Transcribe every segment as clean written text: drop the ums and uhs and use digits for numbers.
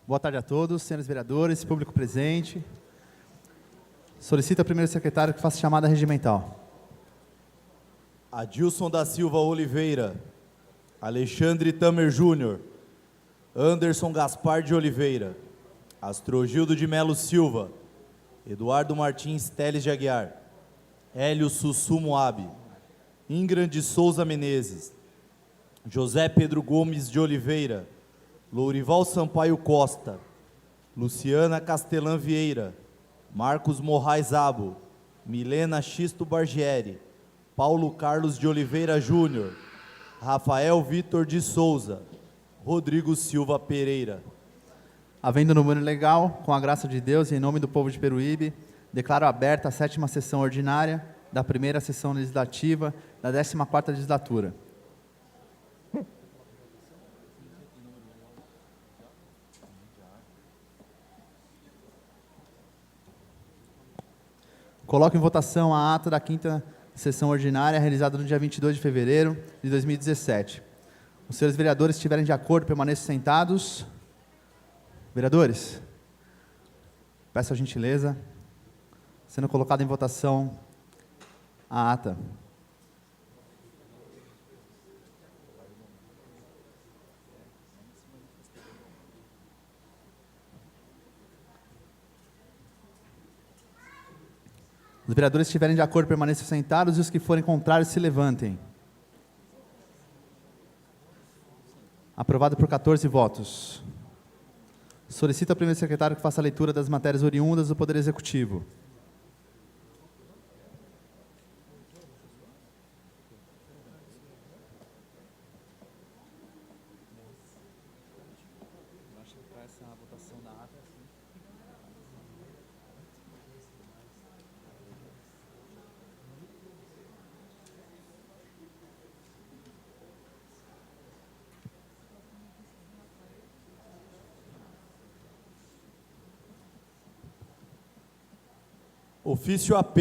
Boa tarde a todos, senhores vereadores, público presente. Solicito ao primeiro secretário que faça chamada regimental. Adilson da Silva Oliveira, Alexandre Tamer Júnior, Anderson Gaspar de Oliveira, Astrogildo de Melo Silva, Eduardo Martins Teles de Aguiar, Hélio Sussu Moabe, Ingrid de Souza Menezes, José Pedro Gomes de Oliveira, Lourival Sampaio Costa, Luciana Castelã Vieira, Marcos Morrais Abo, Milena Xisto Bargieri, Paulo Carlos de Oliveira Júnior, Rafael Vitor de Souza, Rodrigo Silva Pereira. Havendo número legal, com a graça de Deus e em nome do povo de Peruíbe, declaro aberta a 7ª sessão ordinária da primeira sessão legislativa da 14ª legislatura. Coloco em votação a ata da 5ª sessão ordinária, realizada no dia 22 de fevereiro de 2017. Os senhores vereadores, se estiverem de acordo, permaneçam sentados. Vereadores, peço a gentileza, sendo colocada em votação a ata. Os vereadores que estiverem de acordo permaneçam sentados e os que forem contrários se levantem. Aprovado por 14 votos. Solicito ao primeiro secretário que faça a leitura das matérias oriundas do Poder Executivo. Ofício AP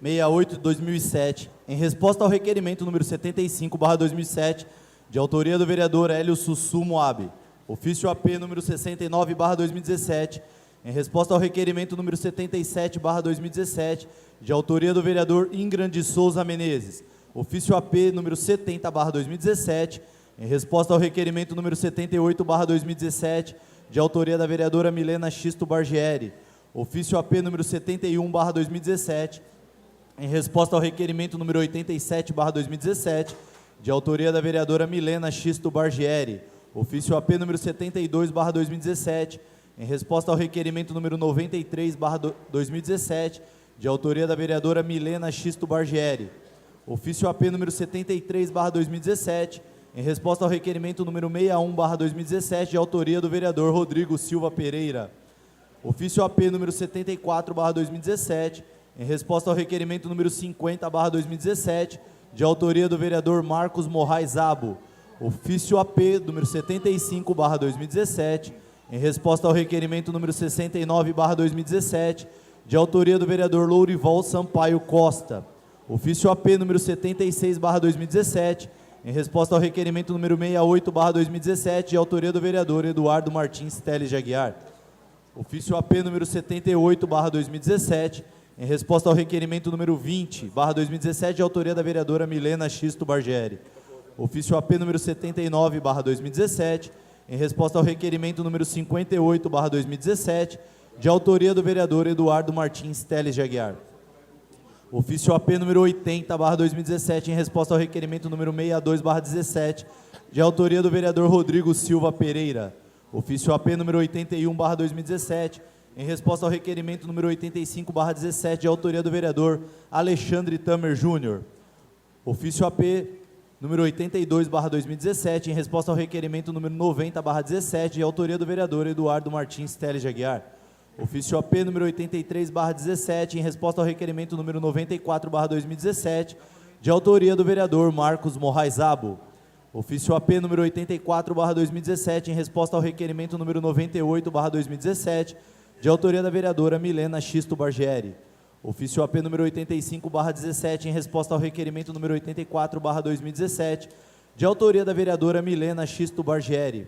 68 de 2007, em resposta ao requerimento número 75/2007, de autoria do vereador Hélio Sussu Moabe. Ofício AP número 69/2017, em resposta ao requerimento número 77/2017, de autoria do vereador Ingrid de Souza Menezes. Ofício AP número 70/2017, em resposta ao requerimento número 78/2017, de autoria da vereadora Milena Xisto Bargieri. Ofício AP número 71/2017, em resposta ao requerimento número 87/2017, de autoria da vereadora Milena Xisto Bargieri. Ofício AP número 72/2017, em resposta ao requerimento número 93/2017, de autoria da vereadora Milena Xisto Bargieri. Ofício AP número 73/2017, em resposta ao requerimento número 61/2017, de autoria do vereador Rodrigo Silva Pereira. Ofício AP número 74/2017, em resposta ao requerimento número 50/2017, de autoria do vereador Marcos Morrais Abo. Ofício AP número 75/2017, em resposta ao requerimento número 69/2017, de autoria do vereador Lourival Sampaio Costa. Ofício AP número 76/2017, em resposta ao requerimento número 68/2017, de autoria do vereador Eduardo Martins Teles de Aguiar. Ofício AP número 78/2017, em resposta ao requerimento número 20/2017, de autoria da vereadora Milena Xisto Bargieri. Ofício AP número 79/2017, em resposta ao requerimento número 58/2017, de autoria do vereador Eduardo Martins Teles de Aguiar. Ofício AP número 80/2017, em resposta ao requerimento número 62/17, de autoria do vereador Rodrigo Silva Pereira. Ofício AP número 81/2017, em resposta ao requerimento número 85/17, de autoria do vereador Alexandre Tamer Júnior. Ofício AP número 82/2017, em resposta ao requerimento número 90/17, de autoria do vereador Eduardo Martins Teles de Aguiar. Ofício AP número 83/17, em resposta ao requerimento número 94/2017, de autoria do vereador Marcos Morrais Abo. Ofício AP número 84/2017, em resposta ao requerimento número 98/2017, de autoria da vereadora Milena Xisto Bargieri. Ofício AP número 85/17, em resposta ao requerimento número 84/2017, de autoria da vereadora Milena Xisto Bargieri.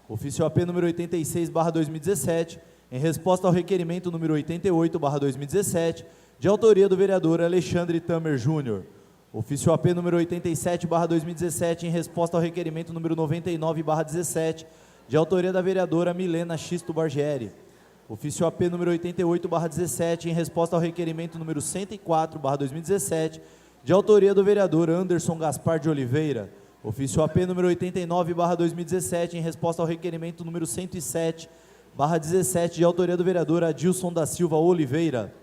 Ofício AP número 86/2017, em resposta ao requerimento número 88/2017, de autoria do vereador Alexandre Tamer Júnior. Ofício AP número 87/2017, em resposta ao requerimento número 99/17, de autoria da vereadora Milena Xisto Bargieri. Ofício AP número 88/17, em resposta ao requerimento número 104/2017, de autoria do vereador Anderson Gaspar de Oliveira. Ofício AP número 89/2017, em resposta ao requerimento número 107/17, de autoria do vereador Adilson da Silva Oliveira.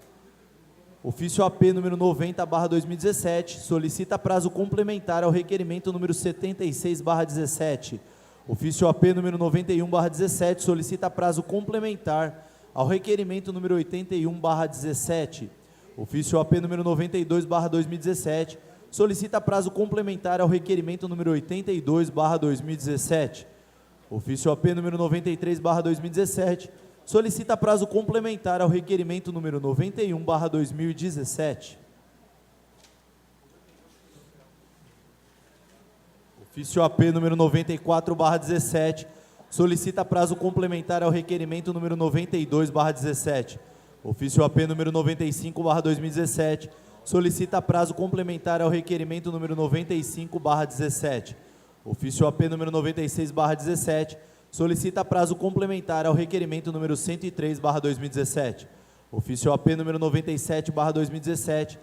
Ofício AP número 90/2017, solicita prazo complementar ao requerimento número 76/17. Ofício AP número 91/17, solicita prazo complementar ao requerimento número 81/17. Ofício AP número 92/2017, solicita prazo complementar ao requerimento número 82/2017. Ofício AP número 93/2017, solicita prazo complementar ao requerimento número 91/2017. Ofício AP número 94/17, solicita prazo complementar ao requerimento número 92/17. Ofício AP número 95/2017, solicita prazo complementar ao requerimento número 95/17. Ofício AP número 96/17, solicita prazo complementar ao requerimento número 103/2017. Ofício AP número 97/2017,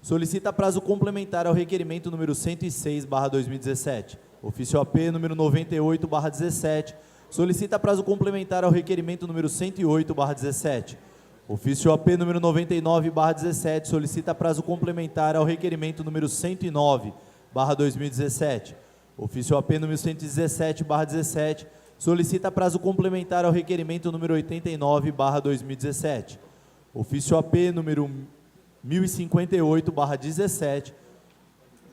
solicita prazo complementar ao requerimento número 106/2017. Ofício AP número 98/17, solicita prazo complementar ao requerimento número 108/17. Ofício AP número 99/17, solicita prazo complementar ao requerimento número 109/2017. Ofício AP número 117/17, solicita prazo complementar ao requerimento número 89/2017. Ofício AP número 1058/17,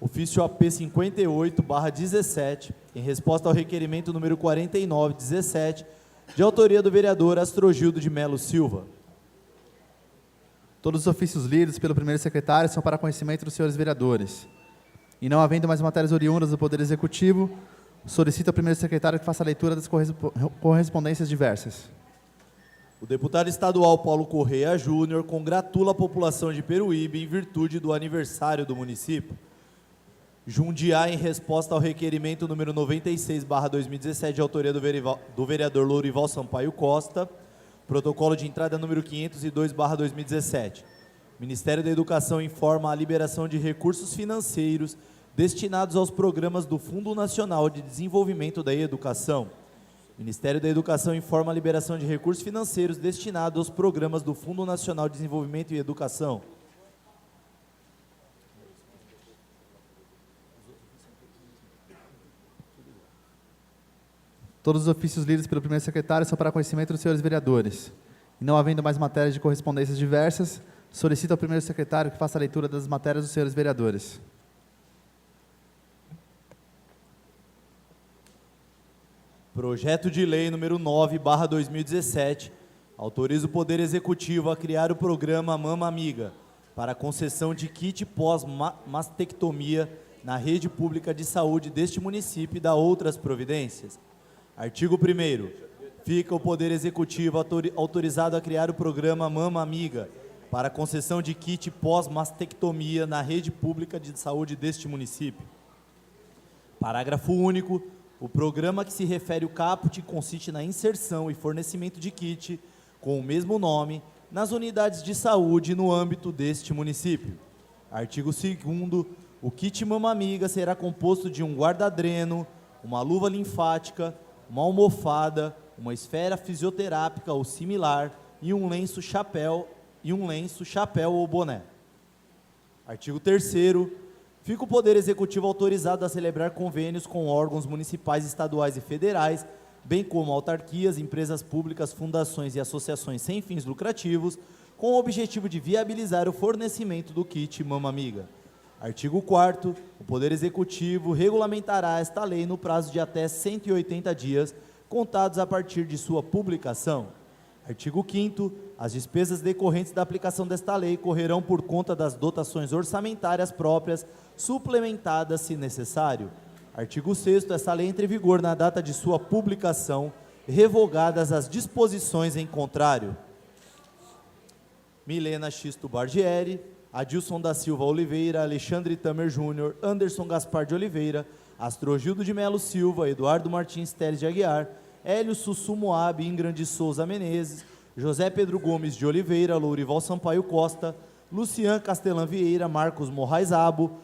ofício AP 58/17, em resposta ao requerimento número 49/17, de autoria do vereador Astrogildo de Melo Silva. Todos os ofícios lidos pelo primeiro secretário são para conhecimento dos senhores vereadores. E não havendo mais matérias oriundas do Poder Executivo, solicito ao primeiro secretário que faça a leitura das correspondências diversas. O deputado estadual Paulo Correia Júnior congratula a população de Peruíbe em virtude do aniversário do município. Jundiá, em resposta ao requerimento número 96/2017, de autoria do vereador Lourival Sampaio Costa, protocolo de entrada número 502/2017. Ministério da Educação informa a liberação de recursos financeiros destinados aos programas do Fundo Nacional de Desenvolvimento da Educação. Ministério da Educação informa a liberação de recursos financeiros destinados aos programas do Fundo Nacional de Desenvolvimento e Educação. Todos os ofícios lidos pelo primeiro secretário são para conhecimento dos senhores vereadores. E não havendo mais matérias de correspondências diversas, solicito ao primeiro secretário que faça a leitura das matérias dos senhores vereadores. Projeto de Lei número 9/2017 autoriza o Poder Executivo a criar o programa Mama Amiga para concessão de kit pós-mastectomia na rede pública de saúde deste município e da outras providências. Artigo 1º. Fica o Poder Executivo autorizado a criar o programa Mama Amiga para concessão de kit pós-mastectomia na rede pública de saúde deste município. Parágrafo único. O programa que se refere ao caput consiste na inserção e fornecimento de kit com o mesmo nome nas unidades de saúde no âmbito deste município. Artigo 2º. O kit Mama Amiga será composto de um guarda-dreno, uma luva linfática, uma almofada, uma esfera fisioterápica ou similar e um lenço chapéu ou boné. Artigo 3º. Fica o Poder Executivo autorizado a celebrar convênios com órgãos municipais, estaduais e federais, bem como autarquias, empresas públicas, fundações e associações sem fins lucrativos, com o objetivo de viabilizar o fornecimento do kit Mama Amiga. Artigo 4º. O Poder Executivo regulamentará esta lei no prazo de até 180 dias, contados a partir de sua publicação. Artigo 5º. As despesas decorrentes da aplicação desta lei correrão por conta das dotações orçamentárias próprias, suplementadas se necessário. Artigo 6º. Esta lei entra em vigor na data de sua publicação revogadas as disposições em contrário. Milena Xisto Bargieri, Adilson da Silva Oliveira, Alexandre Tamer Júnior, Anderson Gaspar de Oliveira, Astrogildo de Melo Silva, Eduardo Martins Teles de Aguiar, Hélio Sussu Moab, Ingram de Souza Menezes, José Pedro Gomes de Oliveira, Lourival Sampaio Costa, Lucian Castelã Vieira, Marcos Morrais Abo,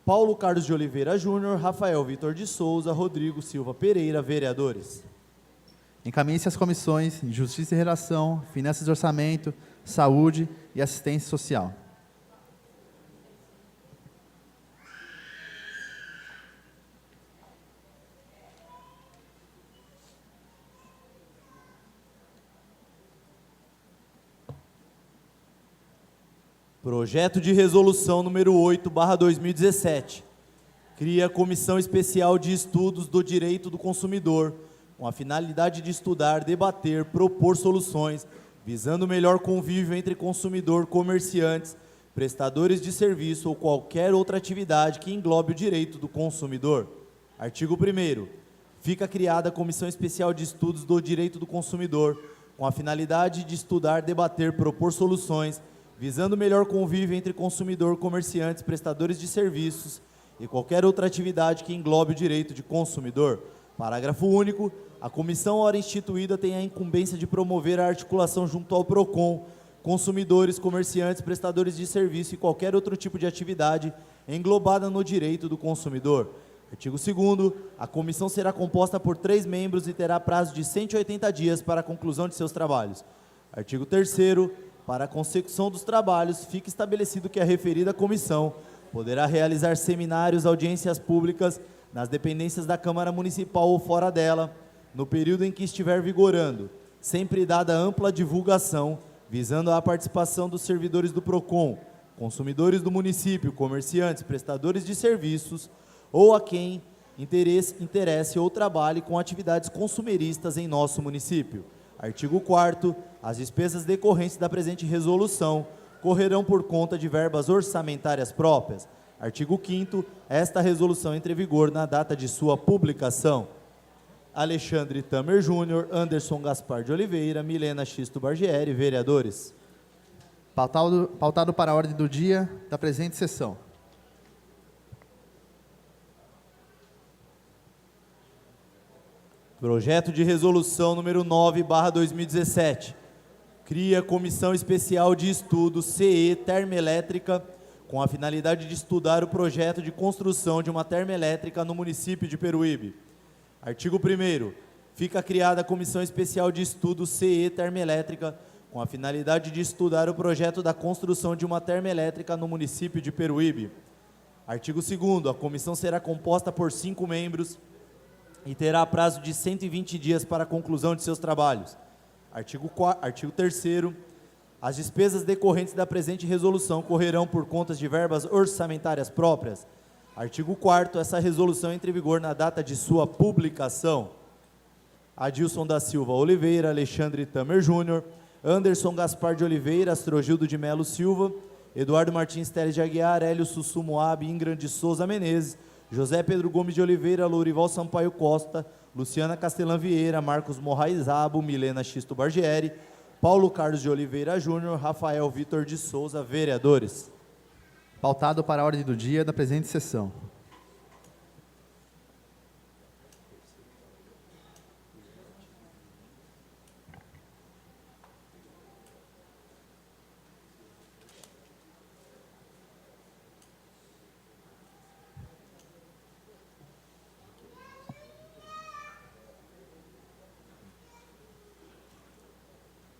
Paulo Carlos de Oliveira Júnior, Rafael Vitor de Souza, Rodrigo Silva Pereira, vereadores. Encaminhe-se às comissões de Justiça e Redação, Finanças e Orçamento, Saúde e Assistência Social. Projeto de Resolução número 8/2017. Cria a Comissão Especial de Estudos do Direito do Consumidor, com a finalidade de estudar, debater, propor soluções, visando o melhor convívio entre consumidor, comerciantes, prestadores de serviço ou qualquer outra atividade que englobe o direito do consumidor. Artigo 1º. Fica criada a Comissão Especial de Estudos do Direito do Consumidor, com a finalidade de estudar, debater, propor soluções, visando o melhor convívio entre consumidor, comerciantes, prestadores de serviços e qualquer outra atividade que englobe o direito de consumidor. Parágrafo único. A comissão, ora instituída, tem a incumbência de promover a articulação junto ao PROCON, consumidores, comerciantes, prestadores de serviço e qualquer outro tipo de atividade englobada no direito do consumidor. Artigo 2º. A comissão será composta por 3 membros e terá prazo de 180 dias para a conclusão de seus trabalhos. Artigo 3º. Para a consecução dos trabalhos, fica estabelecido que a referida comissão poderá realizar seminários, audiências públicas nas dependências da Câmara Municipal ou fora dela, no período em que estiver vigorando, sempre dada ampla divulgação, visando a participação dos servidores do PROCON, consumidores do município, comerciantes, prestadores de serviços ou a quem interesse ou trabalhe com atividades consumeristas em nosso município. Artigo 4º. As despesas decorrentes da presente resolução correrão por conta de verbas orçamentárias próprias. Artigo 5º. Esta resolução entra em vigor na data de sua publicação. Alexandre Tamer Júnior, Anderson Gaspar de Oliveira, Milena Xisto Bargieri, vereadores. Pautado para a ordem do dia da presente sessão. Projeto de Resolução número 9/2017. Cria Comissão Especial de Estudos CE Termoelétrica, com a finalidade de estudar o projeto de construção de uma termoelétrica no município de Peruíbe. Artigo 1º. Fica criada a Comissão Especial de Estudos CE Termoelétrica, com a finalidade de estudar o projeto da construção de uma termoelétrica no município de Peruíbe. Artigo 2º. A comissão será composta por 5 membros e terá prazo de 120 dias para a conclusão de seus trabalhos. Artigo 3º. As despesas decorrentes da presente resolução correrão por contas de verbas orçamentárias próprias. Artigo 4º. Essa resolução entra em vigor na data de sua publicação. Adilson da Silva Oliveira, Alexandre Tamer Júnior, Anderson Gaspar de Oliveira, Astrogildo de Melo Silva, Eduardo Martins Teles de Aguiar, Hélio Sussu Moab, Ingram de Souza Menezes, José Pedro Gomes de Oliveira, Lourival Sampaio Costa, Luciana Castelã Vieira, Marcos Morrais Abo, Milena Xisto Bargieri, Paulo Carlos de Oliveira Júnior, Rafael Vitor de Souza, vereadores. Pautado para a ordem do dia da presente sessão.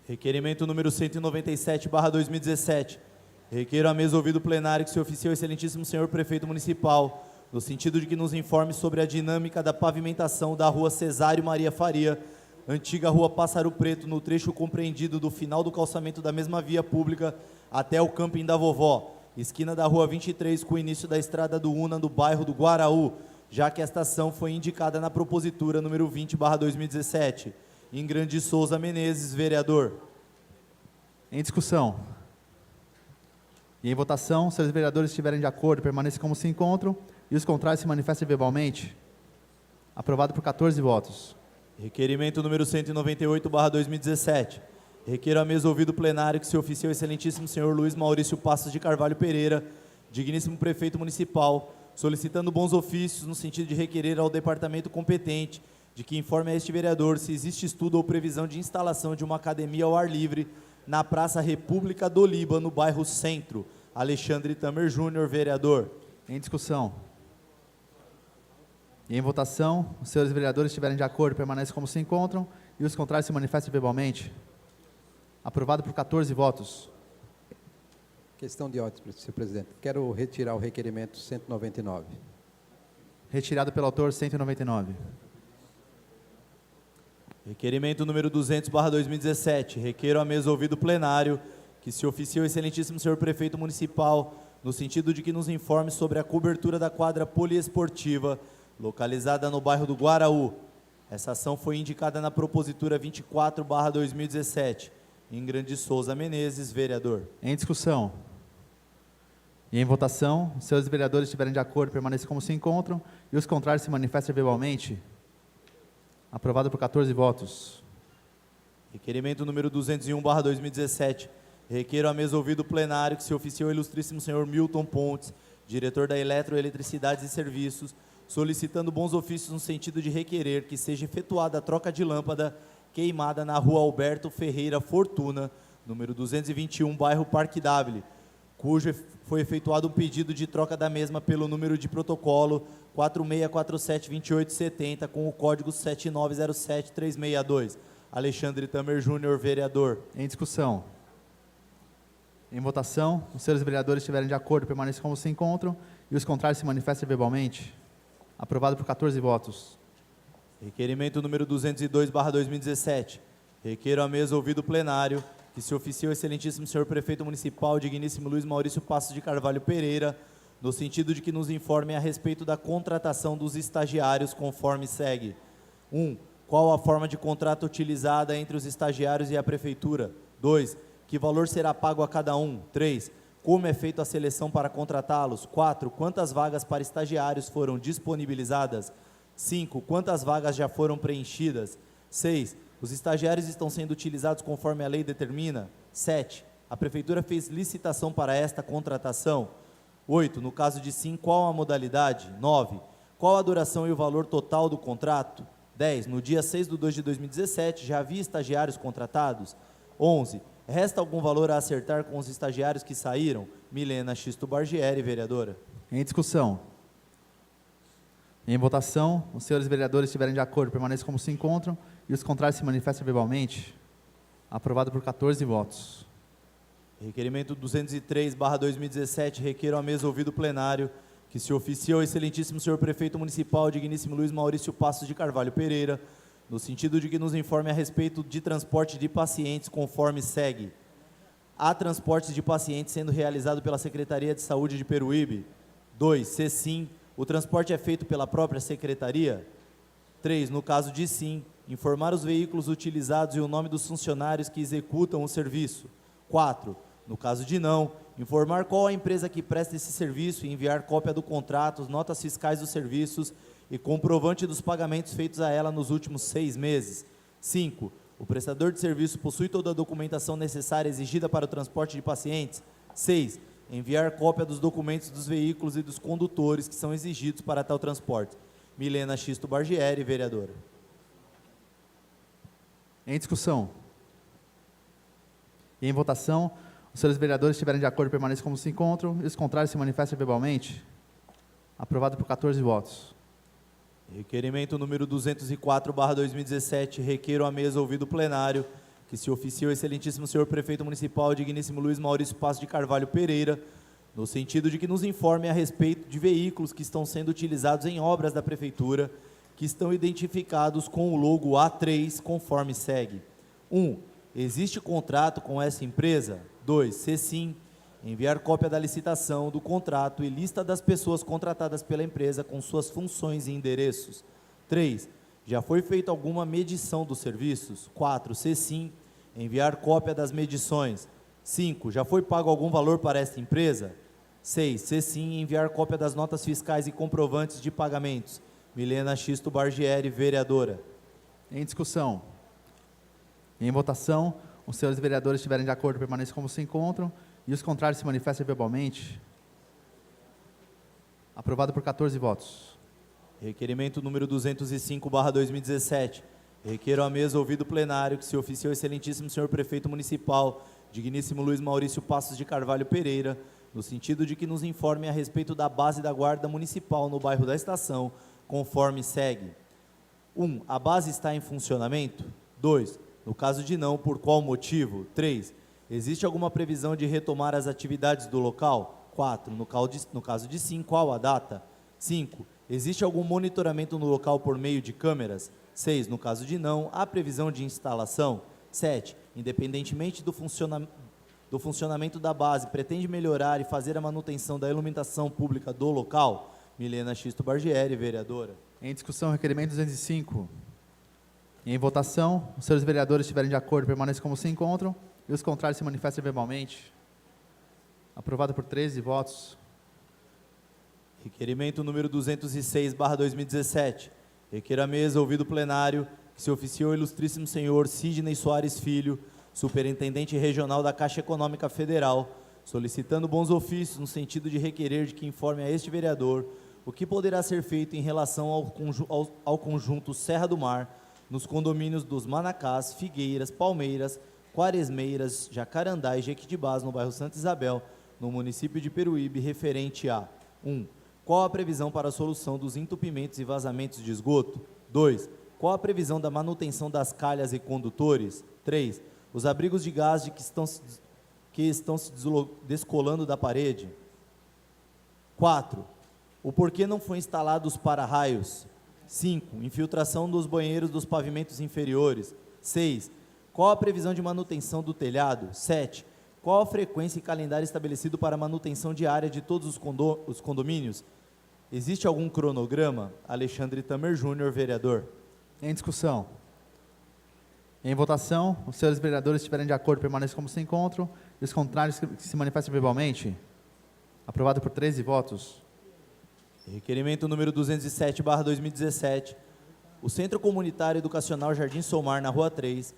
Requerimento número 197/2017. Requeiro à mesa ouvido plenário que se oficie ao excelentíssimo senhor prefeito municipal, no sentido de que nos informe sobre a dinâmica da pavimentação da rua Cesário Maria Faria, antiga rua Pássaro Preto, no trecho compreendido do final do calçamento da mesma via pública até o camping da Vovó, esquina da rua 23 com o início da estrada do Una, no bairro do Guaraú, já que esta ação foi indicada na propositura número 20/2017. Ingram de Souza Menezes, vereador. Em discussão. E em votação, se os vereadores estiverem de acordo, permaneçam como se encontram, e os contrários se manifestem verbalmente. Aprovado por 14 votos. Requerimento número 198/2017. Requeiro a mesa ouvido plenário que se oficie o excelentíssimo senhor Luiz Maurício Passos de Carvalho Pereira, digníssimo prefeito municipal, solicitando bons ofícios no sentido de requerer ao departamento competente de que informe a este vereador se existe estudo ou previsão de instalação de uma academia ao ar livre na Praça República do Líbano, bairro Centro. Alexandre Tamer Júnior, vereador. Em discussão. E em votação, os senhores vereadores estiverem de acordo, permanecem como se encontram, e os contrários se manifestem verbalmente. Aprovado por 14 votos. Questão de ordem, senhor presidente. Quero retirar o requerimento 199. Retirado pelo autor 199. Requerimento número 200/2017. Requeiro a mesa ouvido plenário que se oficie o excelentíssimo senhor prefeito municipal no sentido de que nos informe sobre a cobertura da quadra poliesportiva localizada no bairro do Guaraú. Essa ação foi indicada na propositura 24/2017. Ingrid de Souza Menezes, vereador. Em discussão. E em votação, os senhores vereadores estiverem de acordo, permaneçam como se encontram, e os contrários se manifestem verbalmente. Aprovado por 14 votos. Requerimento número 201/2017. Requeiro a mesa ouvido plenário que se oficie o ilustríssimo senhor Milton Pontes, diretor da Eletroeletricidades e Serviços, solicitando bons ofícios no sentido de requerer que seja efetuada a troca de lâmpada queimada na rua Alberto Ferreira Fortuna, número 221, bairro Parque Dávila, cujo foi efetuado um pedido de troca da mesma pelo número de protocolo 46472870 com o código 7907362. Alexandre Tamer Júnior, vereador. Em discussão. Em votação, os senhores vereadores estiverem de acordo, permaneçam como se encontram, e os contrários se manifestem verbalmente. Aprovado por 14 votos. Requerimento número 202/2017. Requeiro a mesa ouvido plenário que se oficie o excelentíssimo senhor prefeito municipal, digníssimo Luiz Maurício Passos de Carvalho Pereira, no sentido de que nos informe a respeito da contratação dos estagiários conforme segue. 1. Qual a forma de contrato utilizada entre os estagiários e a prefeitura? 2. Que valor será pago a cada um? 3. Como é feita a seleção para contratá-los? 4. Quantas vagas para estagiários foram disponibilizadas? 5. Quantas vagas já foram preenchidas? 6. Os estagiários estão sendo utilizados conforme a lei determina? 7. A prefeitura fez licitação para esta contratação? 8. No caso de sim, qual a modalidade? 9. Qual a duração e o valor total do contrato? 10. No dia 6/2/2017, já havia estagiários contratados? 11. Resta algum valor a acertar com os estagiários que saíram? Milena Xisto Bargieri, vereadora. Em discussão. Em votação, os senhores vereadores estiverem de acordo, permaneçam como se encontram, e os contrários se manifestem verbalmente. Aprovado por 14 votos. Requerimento 203/2017, requeiro a mesa ouvido plenário que se oficie ao excelentíssimo senhor prefeito municipal, digníssimo Luiz Maurício Passos de Carvalho Pereira, no sentido de que nos informe a respeito de transporte de pacientes conforme segue. Há transportes de pacientes sendo realizado pela Secretaria de Saúde de Peruíbe? 2. Se sim, o transporte é feito pela própria secretaria? 3. No caso de sim, informar os veículos utilizados e o nome dos funcionários que executam o serviço. 4. No caso de não, informar qual a empresa que presta esse serviço e enviar cópia do contrato, notas fiscais dos serviços e comprovante dos pagamentos feitos a ela nos últimos 6 meses. 5. O prestador de serviço possui toda a documentação necessária exigida para o transporte de pacientes. 6. Enviar cópia dos documentos dos veículos e dos condutores que são exigidos para tal transporte. Milena Xisto Bargieri, vereadora. Em discussão. E em votação, os senhores vereadores estiverem de acordo, permaneçam como se encontram, e os contrários se manifestem verbalmente. Aprovado por 14 votos. Requerimento número 204/2017, requeiro a mesa ouvido plenário que se oficie o excelentíssimo senhor prefeito municipal, digníssimo Luiz Maurício Passos de Carvalho Pereira, no sentido de que nos informe a respeito de veículos que estão sendo utilizados em obras da prefeitura, que estão identificados com o logo A3, conforme segue. 1. Existe contrato com essa empresa? 2. Se sim, enviar cópia da licitação, do contrato e lista das pessoas contratadas pela empresa com suas funções e endereços. 3. Já foi feita alguma medição dos serviços? 4. Se sim, enviar cópia das medições. 5. Já foi pago algum valor para esta empresa? 6. Se sim, enviar cópia das notas fiscais e comprovantes de pagamentos. Milena Xisto Bargieri, vereadora. Em discussão. Em votação, os senhores vereadores estiverem de acordo, permaneçam como se encontram, e os contrários se manifestem verbalmente. Aprovado por 14 votos. Requerimento número 205/2017. Requeiro à mesa ouvido plenário que se oficie ao excelentíssimo senhor prefeito municipal, digníssimo Luiz Maurício Passos de Carvalho Pereira, no sentido de que nos informe a respeito da base da guarda municipal no bairro da Estação, conforme segue. 1. A base está em funcionamento? 2. No caso de não, por qual motivo? 3. Existe alguma previsão de retomar as atividades do local? 4. No caso de sim, qual a data? 5. Existe algum monitoramento no local por meio de câmeras? 6. No caso de não, há previsão de instalação? 7. Independentemente do funcionamento da base, pretende melhorar e fazer a manutenção da iluminação pública do local? Milena Xisto Bargieri, vereadora. Em discussão, requerimento 205. Em votação, os senhores vereadores estiverem de acordo, permaneçam como se encontram, e os contrários se manifestem verbalmente. Aprovado por 13 votos. Requerimento número 206/2017. Requer a mesa, ouvido plenário, que se oficiou o ilustríssimo senhor Sidney Soares Filho, superintendente regional da Caixa Econômica Federal, solicitando bons ofícios no sentido de requerer de que informe a este vereador o que poderá ser feito em relação ao conjunto Serra do Mar, nos condomínios dos Manacás, Figueiras, Palmeiras, Quaresmeiras, Jacarandá e Jequitibás, no bairro Santa Isabel, no município de Peruíbe, referente a 1. Qual a previsão para a solução dos entupimentos e vazamentos de esgoto? 2. Qual a previsão da manutenção das calhas e condutores? 3. Os abrigos de gás que estão se descolando da parede? 4. O porquê não foi instalado os para-raios? 5. Infiltração dos banheiros dos pavimentos inferiores? 6. Qual a previsão de manutenção do telhado? 7. Qual a frequência e calendário estabelecido para a manutenção diária de todos os condomínios? Existe algum cronograma? Alexandre Tamer Júnior, vereador. Em discussão. Em votação, os senhores vereadores estiverem de acordo, permaneçam como se encontram, e os contrários que se manifestem verbalmente. Aprovado por 13 votos. Requerimento número 207/2017. O Centro Comunitário Educacional Jardim Somar, na Rua 3,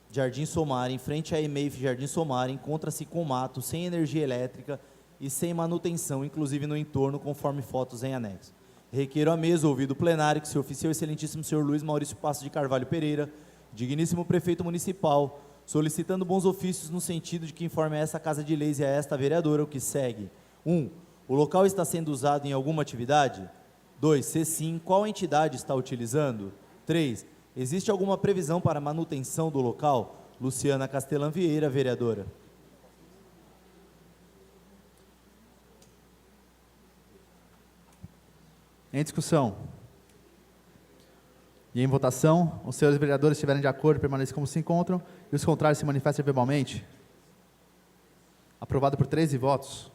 Jardim Somar, em frente à EMEIF Jardim Somar, encontra-se com mato, sem energia elétrica e sem manutenção, inclusive no entorno, conforme fotos em anexo. Requeiro à mesa, ouvido o plenário, que se oficie ao excelentíssimo senhor Luiz Maurício Passos de Carvalho Pereira, digníssimo prefeito municipal, solicitando bons ofícios no sentido de que informe a essa Casa de Leis e a esta vereadora o que segue. 1. O local está sendo usado em alguma atividade? 2. Se sim, qual entidade está utilizando? 3. Existe alguma previsão para manutenção do local? Luciana Castelan Vieira, vereadora. Em discussão. E em votação, os senhores vereadores estiverem de acordo, permaneçam como se encontram, e os contrários se manifestem verbalmente. Aprovado por 13 votos.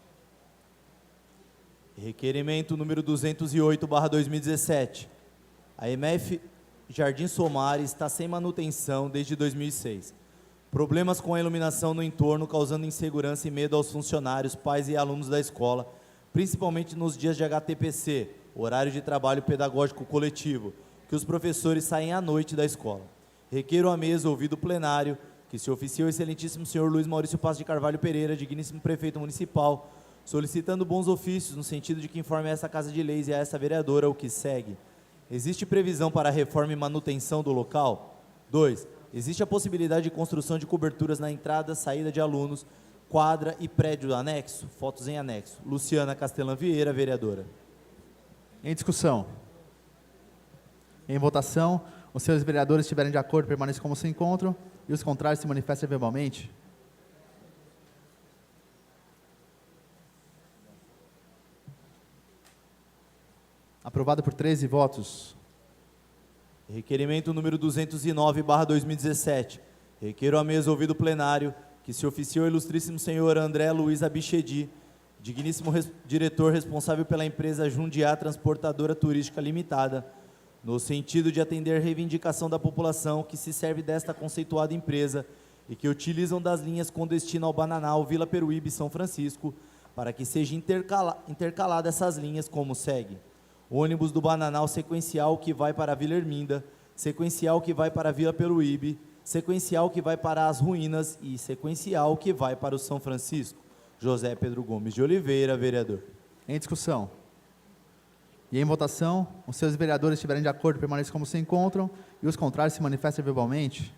Requerimento número 208/2017. A EMEF Jardim Somar está sem manutenção desde 2006. Problemas com a iluminação no entorno, causando insegurança e medo aos funcionários, pais e alunos da escola, principalmente nos dias de HTPC, horário de trabalho pedagógico coletivo, que os professores saem à noite da escola. Requeiro à mesa, ouvido o plenário, que se oficie o excelentíssimo senhor Luiz Maurício Passos de Carvalho Pereira, digníssimo prefeito municipal, solicitando bons ofícios no sentido de que informe a essa Casa de Leis e a essa vereadora o que segue. Existe previsão para a reforma e manutenção do local? 2. Existe a possibilidade de construção de coberturas na entrada, saída de alunos, quadra e prédio anexo? Fotos em anexo. Luciana Castelan Vieira, vereadora. Em discussão. Em votação, os senhores vereadores estiverem de acordo, permaneçam como se encontram, e os contrários se manifestem verbalmente. Aprovado por 13 votos. Requerimento número 209/2017. Requeiro à mesa, ouvido o plenário, que se oficie o ilustríssimo senhor André Luiz Abichedi, digníssimo diretor responsável pela empresa Jundiá Transportadora Turística Limitada, no sentido de atender a reivindicação da população que se serve desta conceituada empresa e que utilizam das linhas com destino ao Bananal, Vila Peruíbe e São Francisco, para que seja intercalada essas linhas como segue. Ônibus do Bananal sequencial que vai para a Vila Erminda, sequencial que vai para a Vila Peruíbe, sequencial que vai para as Ruínas e sequencial que vai para o São Francisco. José Pedro Gomes de Oliveira, vereador. Em discussão. E em votação, os senhores vereadores estiverem de acordo, permaneçam como se encontram, e os contrários se manifestem verbalmente.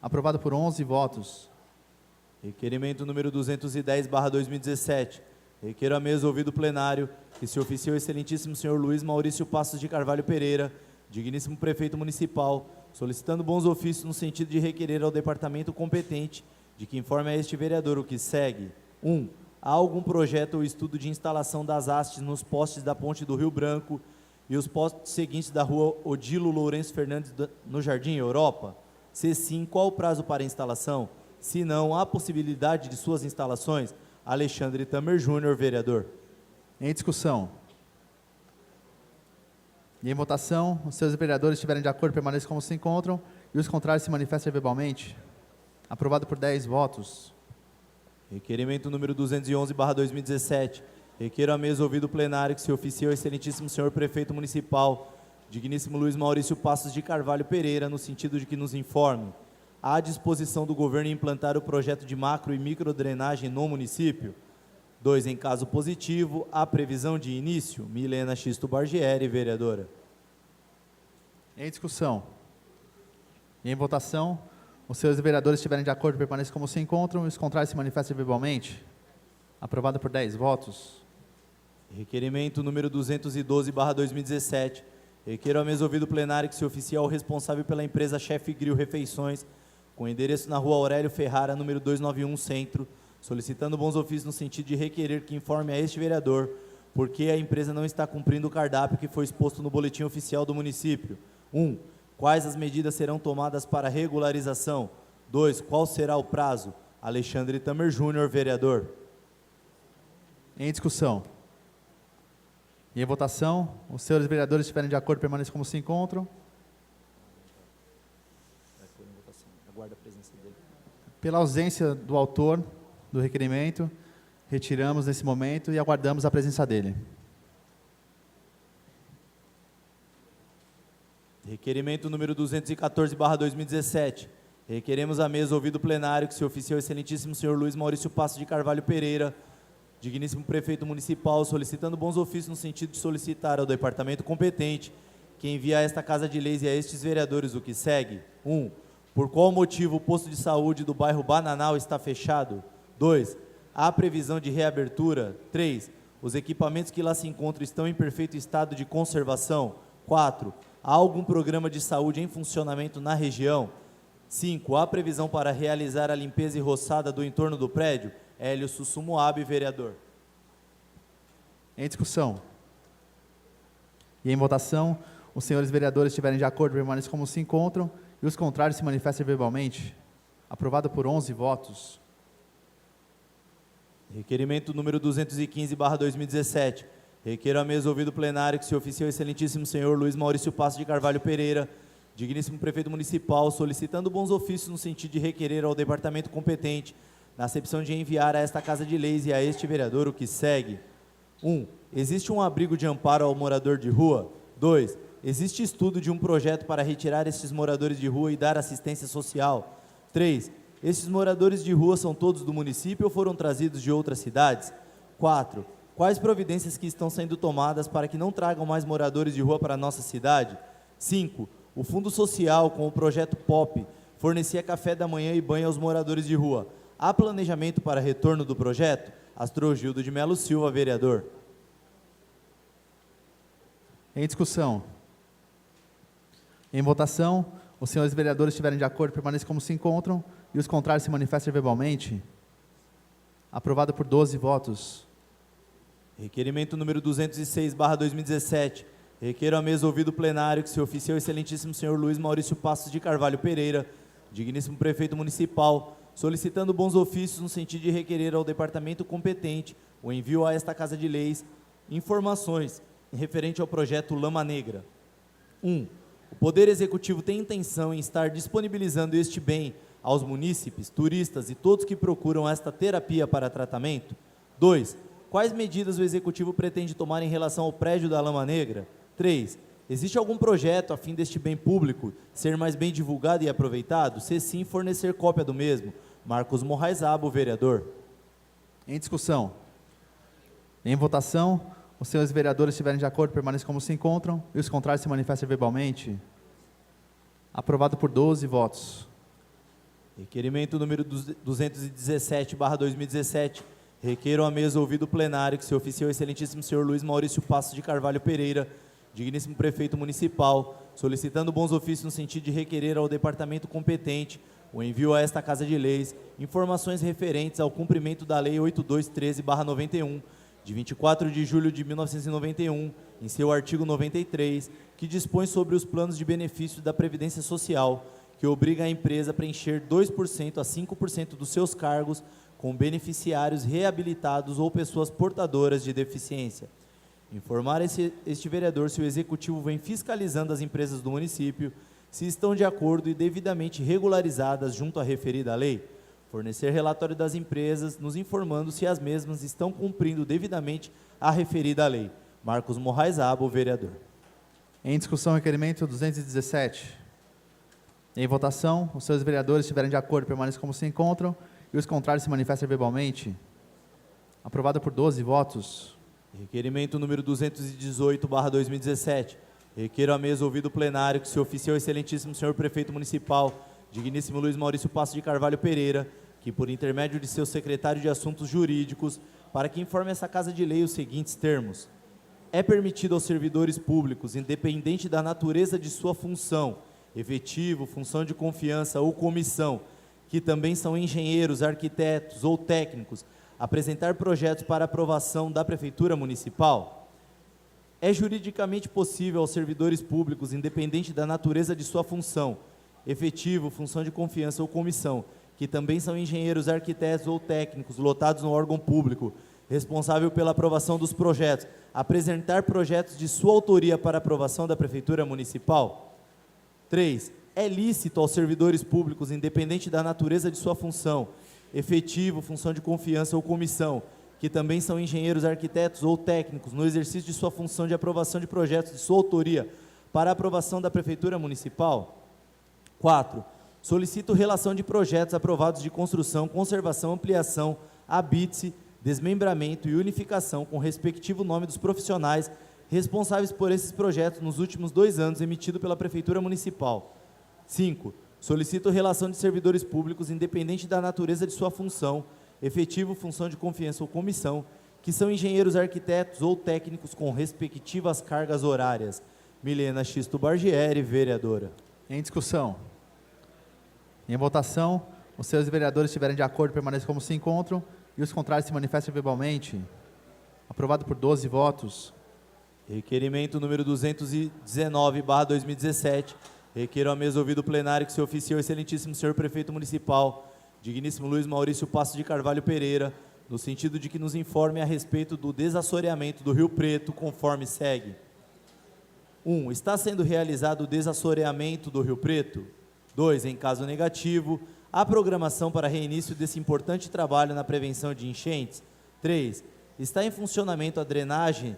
Aprovado por 11 votos. Requerimento número 210/2017. Requeiro a mesa ouvido o plenário que se oficie o excelentíssimo senhor Luiz Maurício Passos de Carvalho Pereira, digníssimo prefeito municipal, solicitando bons ofícios no sentido de requerer ao departamento competente de que informe a este vereador o que segue. 1. Há algum projeto ou estudo de instalação das hastes nos postes da ponte do Rio Branco e os postes seguintes da rua Odilo Lourenço Fernandes no Jardim Europa? Se sim, qual o prazo para a instalação? Se não, há possibilidade de suas instalações? Alexandre Tamer Júnior, vereador. Em discussão. E em votação, os senhores vereadores estiverem de acordo, permaneçam como se encontram, e os contrários se manifestem verbalmente. Aprovado por 10 votos. Requerimento número 211/2017. Requeiro a mesa ouvido o plenário que se oficie ao excelentíssimo senhor prefeito municipal, digníssimo Luiz Maurício Passos de Carvalho Pereira, no sentido de que nos informe: há à disposição do governo implantar o projeto de macro e microdrenagem no município? 2. Em caso positivo, há previsão de início? Milena Xisto Bargieri, vereadora. Em discussão. E em votação, os senhores vereadores estiverem de acordo, permaneçam como se encontram, e os contrários se manifestem verbalmente. Aprovado por 10 votos. Requerimento número 212/2017. Requeiro a mesa ouvido o plenário que se oficie ao responsável pela empresa Chefe Grill Refeições, com endereço na rua Aurélio Ferrara, número 291, Centro, solicitando bons ofícios no sentido de requerer que informe a este vereador porque a empresa não está cumprindo o cardápio que foi exposto no boletim oficial do município. 1. Quais as medidas serão tomadas para regularização? 2. Qual será o prazo? Alexandre Tamer Júnior, vereador. Em discussão. E em votação, os senhores vereadores estiverem de acordo, permaneçam como se encontram. Aguarda a presença dele. Pela ausência do autor do requerimento, retiramos nesse momento e aguardamos a presença dele. Requerimento número 214/2017. Requeremos a mesa ouvido o plenário que se oficie ao excelentíssimo senhor Luiz Maurício Passos de Carvalho Pereira, digníssimo prefeito municipal, solicitando bons ofícios no sentido de solicitar ao departamento competente que envie a esta Casa de Leis e a estes vereadores o que segue. 1. Por qual motivo o posto de saúde do bairro Bananal está fechado? 2. Há previsão de reabertura? 3. Os equipamentos que lá se encontram estão em perfeito estado de conservação? 4. Há algum programa de saúde em funcionamento na região? 5. Há previsão para realizar a limpeza e roçada do entorno do prédio? Hélio Sussumoab, vereador. Em discussão. E em votação, os senhores vereadores estiverem de acordo, permaneçam como se encontram, e os contrários se manifestem verbalmente. Aprovado por 11 votos. Requerimento número 215/2017. Requeiro a mesa ouvido o plenário que se oficie ao excelentíssimo senhor Luiz Maurício Passos de Carvalho Pereira, digníssimo prefeito municipal, solicitando bons ofícios no sentido de requerer ao departamento competente, na acepção de enviar a esta Casa de Leis e a este vereador o que segue. 1. Existe um abrigo de amparo ao morador de rua? 2. Existe estudo de um projeto para retirar estes moradores de rua e dar assistência social? 3. Estes moradores de rua são todos do município ou foram trazidos de outras cidades? 4. Quais providências que estão sendo tomadas para que não tragam mais moradores de rua para a nossa cidade? 5. O Fundo Social, com o projeto POP, fornecia café da manhã e banho aos moradores de rua. Há planejamento para retorno do projeto? Astrogildo de Melo Silva, vereador. Em discussão. Em votação, os senhores vereadores estiverem de acordo, permaneçam como se encontram, e os contrários se manifestem verbalmente. Aprovado por 12 votos. Requerimento número 206/2017. Requeiro a mesa ouvido o plenário que se oficie ao excelentíssimo senhor Luiz Maurício Passos de Carvalho Pereira, digníssimo prefeito municipal, solicitando bons ofícios no sentido de requerer ao departamento competente o envio a esta Casa de Leis informações referente ao projeto Lama Negra. 1. O Poder Executivo tem intenção em estar disponibilizando este bem aos munícipes, turistas e todos que procuram esta terapia para tratamento? 2. Quais medidas o Executivo pretende tomar em relação ao prédio da Lama Negra? 3. Existe algum projeto a fim deste bem público ser mais bem divulgado e aproveitado? Se sim, fornecer cópia do mesmo. Marcos Moraes Abo, vereador. Em discussão. Em votação, os senhores vereadores estiverem de acordo, permaneçam como se encontram, e os contrários se manifestem verbalmente. Aprovado por 12 votos. Requerimento número 217/2017. Requeiro à mesa ouvido o plenário que se oficie ao excelentíssimo senhor Luiz Maurício Passos de Carvalho Pereira, digníssimo prefeito municipal, solicitando bons ofícios no sentido de requerer ao departamento competente o envio a esta Casa de Leis informações referentes ao cumprimento da Lei 8213/91, de 24 de julho de 1991, em seu artigo 93, que dispõe sobre os planos de benefício da Previdência Social, que obriga a empresa a preencher 2% a 5% dos seus cargos com beneficiários reabilitados ou pessoas portadoras de deficiência. Informar este vereador se o Executivo vem fiscalizando as empresas do município, se estão de acordo e devidamente regularizadas junto à referida lei. Fornecer relatório das empresas, nos informando se as mesmas estão cumprindo devidamente a referida lei. Marcos Moraes Abo, vereador. Em discussão, requerimento 217. Em votação, os senhores vereadores estiverem de acordo, permaneçam como se encontram, e os contrários se manifestem verbalmente. Aprovado por 12 votos. Requerimento número 218/2017. Requeiro à mesa ouvido o plenário que se oficie ao excelentíssimo senhor prefeito municipal, digníssimo Luiz Maurício Passos de Carvalho Pereira, que por intermédio de seu secretário de Assuntos Jurídicos, para que informe essa Casa de Lei os seguintes termos. É permitido aos servidores públicos, independente da natureza de sua função, efetivo, função de confiança ou comissão, que também são engenheiros, arquitetos ou técnicos, apresentar projetos para aprovação da Prefeitura Municipal? É juridicamente possível aos servidores públicos, independente da natureza de sua função, efetivo, função de confiança ou comissão, que também são engenheiros, arquitetos ou técnicos lotados no órgão público, responsável pela aprovação dos projetos, apresentar projetos de sua autoria para aprovação da Prefeitura Municipal? 3. É lícito aos servidores públicos, independente da natureza de sua função, efetivo, função de confiança ou comissão, que também são engenheiros, arquitetos ou técnicos, no exercício de sua função de aprovação de projetos de sua autoria para aprovação da Prefeitura Municipal? 4. Solicito relação de projetos aprovados de construção, conservação, ampliação, habite-se, desmembramento e unificação com respectivo nome dos profissionais responsáveis por esses projetos nos últimos 2 anos, emitido pela Prefeitura Municipal. 5. Solicito relação de servidores públicos, independente da natureza de sua função, efetivo, função de confiança ou comissão, que são engenheiros, arquitetos ou técnicos com respectivas cargas horárias. Milena Xisto Bargieri, vereadora. Em discussão. Em votação, os senhores vereadores estiverem de acordo, permaneçam como se encontram, e os contrários se manifestem verbalmente. Aprovado por 12 votos. Requerimento número 219/2017. Requeiro à mesa ouvido o plenário que se oficie ao excelentíssimo senhor prefeito municipal, digníssimo Luiz Maurício Passos de Carvalho Pereira, no sentido de que nos informe a respeito do desassoreamento do Rio Preto, conforme segue. 1. Está sendo realizado o desassoreamento do Rio Preto? 2. Em caso negativo, há programação para reinício desse importante trabalho na prevenção de enchentes? 3. Está em funcionamento a drenagem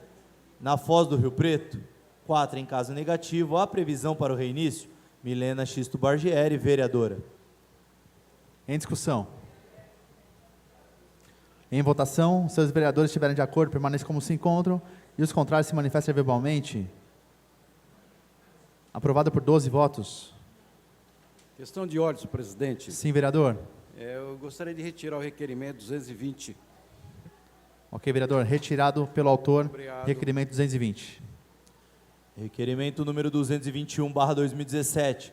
na foz do Rio Preto? 4. Em caso negativo, há previsão para o reinício? Milena Xisto Bargieri, vereadora. Em discussão. Em votação, se os vereadores estiverem de acordo, permaneçam como se encontram, e os contrários se manifestem verbalmente. Aprovado por 12 votos. Questão de ordem, senhor presidente. Sim, vereador. Eu gostaria de retirar o requerimento 220. Ok, vereador. Retirado pelo autor. Obrigado. Requerimento 220. Requerimento número 221/2017.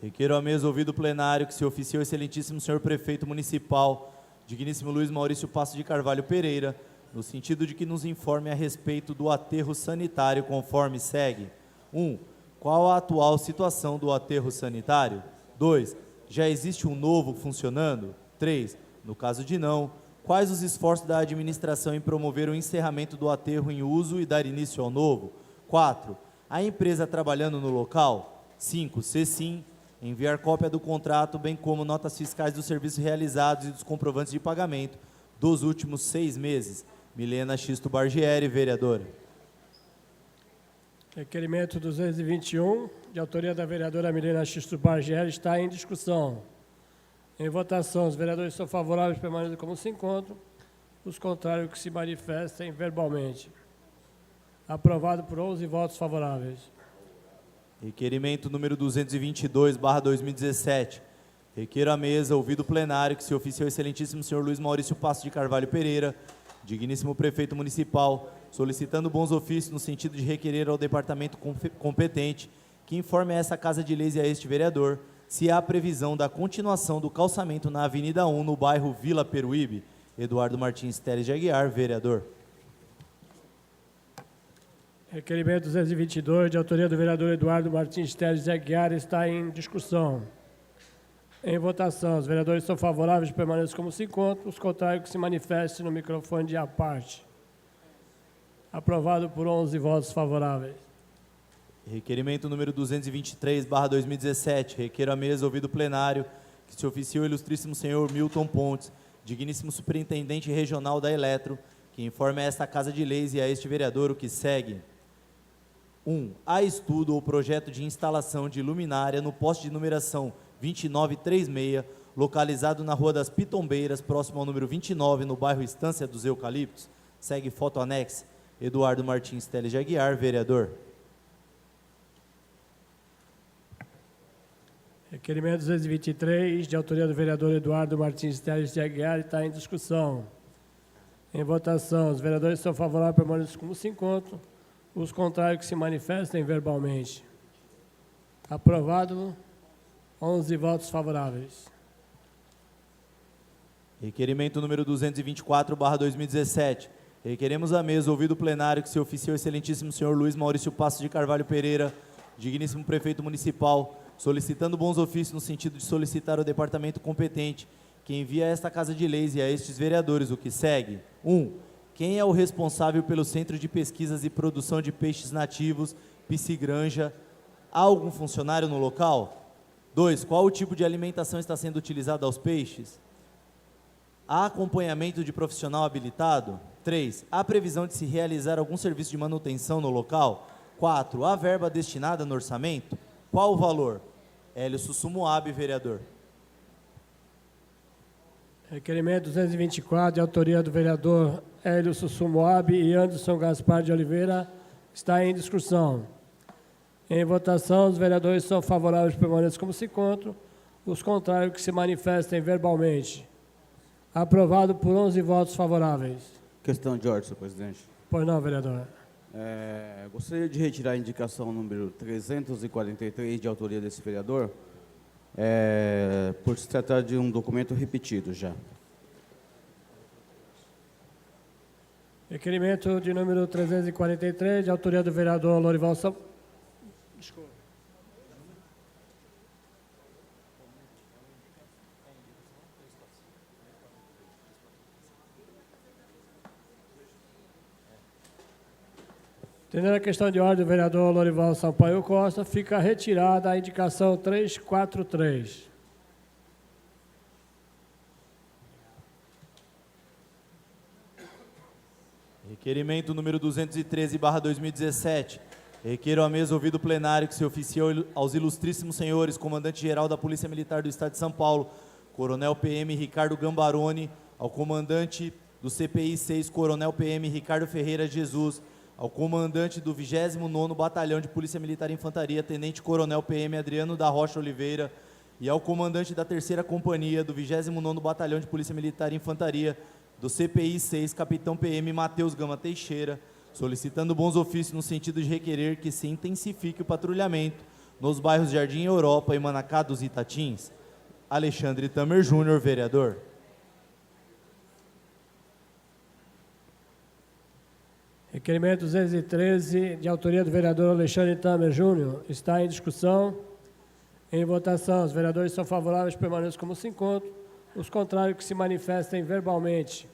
Requeiro à mesa ouvido o plenário que se oficie ao excelentíssimo senhor prefeito municipal, digníssimo Luiz Maurício Passos de Carvalho Pereira, no sentido de que nos informe a respeito do aterro sanitário, conforme segue. 1. Qual a atual situação do aterro sanitário? 2. Já existe um novo funcionando? 3. No caso de não, quais os esforços da administração em promover o encerramento do aterro em uso e dar início ao novo? 4. A empresa trabalhando no local? 5. Se sim, enviar cópia do contrato, bem como notas fiscais dos serviços realizados e dos comprovantes de pagamento dos últimos 6 meses. Milena Xisto Bargieri, vereadora. Requerimento 221, de autoria da vereadora Milena Xisto Bargieri, está em discussão. Em votação, os vereadores são favoráveis, permaneçam como se encontram. Os contrários que se manifestem verbalmente. Aprovado por 11 votos favoráveis. Requerimento número 222/2017. Requeiro à mesa, ouvido o plenário, que se oficie ao excelentíssimo senhor Luiz Maurício Passos de Carvalho Pereira, digníssimo prefeito municipal, solicitando bons ofícios no sentido de requerer ao departamento competente que informe a essa Casa de Leis e a este vereador se há previsão da continuação do calçamento na Avenida 1, no bairro Vila Peruíbe. Eduardo Martins Teles de Aguiar, vereador. Requerimento 222, de autoria do vereador Eduardo Martins Teles de Aguiar, está em discussão. Em votação, os vereadores são favoráveis, permaneçam como se encontram. Os contrários que se manifestem no microfone de à parte. Aprovado por 11 votos favoráveis. Requerimento número 223/2017. Requeiro à mesa, ouvido o plenário, que se oficie o ilustríssimo senhor Milton Pontes, digníssimo superintendente regional da Eletro, que informe a esta Casa de Leis e a este vereador o que segue. 1. Há estudo ou projeto de instalação de luminária no poste de numeração 2936, localizado na Rua das Pitombeiras, próximo ao número 29, no bairro Estância dos Eucaliptos. Segue foto anexa. Eduardo Martins Teles de Aguiar, vereador. Requerimento 223, de autoria do vereador Eduardo Martins Teles de Aguiar, está em discussão. Em votação, os vereadores são favoráveis, permaneçam como se encontram. Os contrários que se manifestem verbalmente. Aprovado, 11 votos favoráveis. Requerimento número 224/2017. Requeremos à mesa, ouvido o plenário, que se oficie o excelentíssimo senhor Luiz Maurício Passos de Carvalho Pereira, digníssimo prefeito municipal, solicitando bons ofícios no sentido de solicitar ao departamento competente que envie a esta Casa de Leis e a estes vereadores o que segue. 1. Quem é o responsável pelo Centro de Pesquisas e Produção de Peixes Nativos, Piscigranja? Há algum funcionário no local? 2. Qual o tipo de alimentação está sendo utilizada aos peixes? Há acompanhamento de profissional habilitado? 3. Há previsão de se realizar algum serviço de manutenção no local? 4. Há verba destinada no orçamento? Qual o valor? Hélio Sussumoab, vereador. Requerimento 224, de autoria do vereador Hélio Sussumoab e Anderson Gaspar de Oliveira, está em discussão. Em votação, os vereadores são favoráveis, permaneçam como se encontram. Os contrários que se manifestem verbalmente. Aprovado por 11 votos favoráveis. Questão de ordem, senhor presidente. Pois não, vereador. Gostaria de retirar a indicação número 343, de autoria desse vereador, por se tratar de um documento repetido já. Requerimento de número 343, de autoria do vereador Lorival Sampaio. Desculpa. Entendendo a questão de ordem do vereador Lorival Sampaio Costa, fica retirada a indicação 343. Requerimento número 213/2017. Requeiro à mesa, ouvido o plenário, que se oficie aos ilustríssimos senhores comandante-geral da Polícia Militar do Estado de São Paulo, coronel PM Ricardo Gambaroni, ao comandante do CPI 6, coronel PM Ricardo Ferreira Jesus, ao comandante do 29º Batalhão de Polícia Militar e Infantaria, tenente coronel PM Adriano da Rocha Oliveira, e ao comandante da 3ª Companhia do 29º Batalhão de Polícia Militar e Infantaria, do CPI 6, capitão PM Matheus Gama Teixeira, solicitando bons ofícios no sentido de requerer que se intensifique o patrulhamento nos bairros Jardim Europa e Manacá dos Itatins. Alexandre Tamer Júnior, vereador. Requerimento 213, de autoria do vereador Alexandre Tamer Júnior, está em discussão. Em votação, os vereadores são favoráveis, permaneçam como se encontram. Os contrários que se manifestem verbalmente.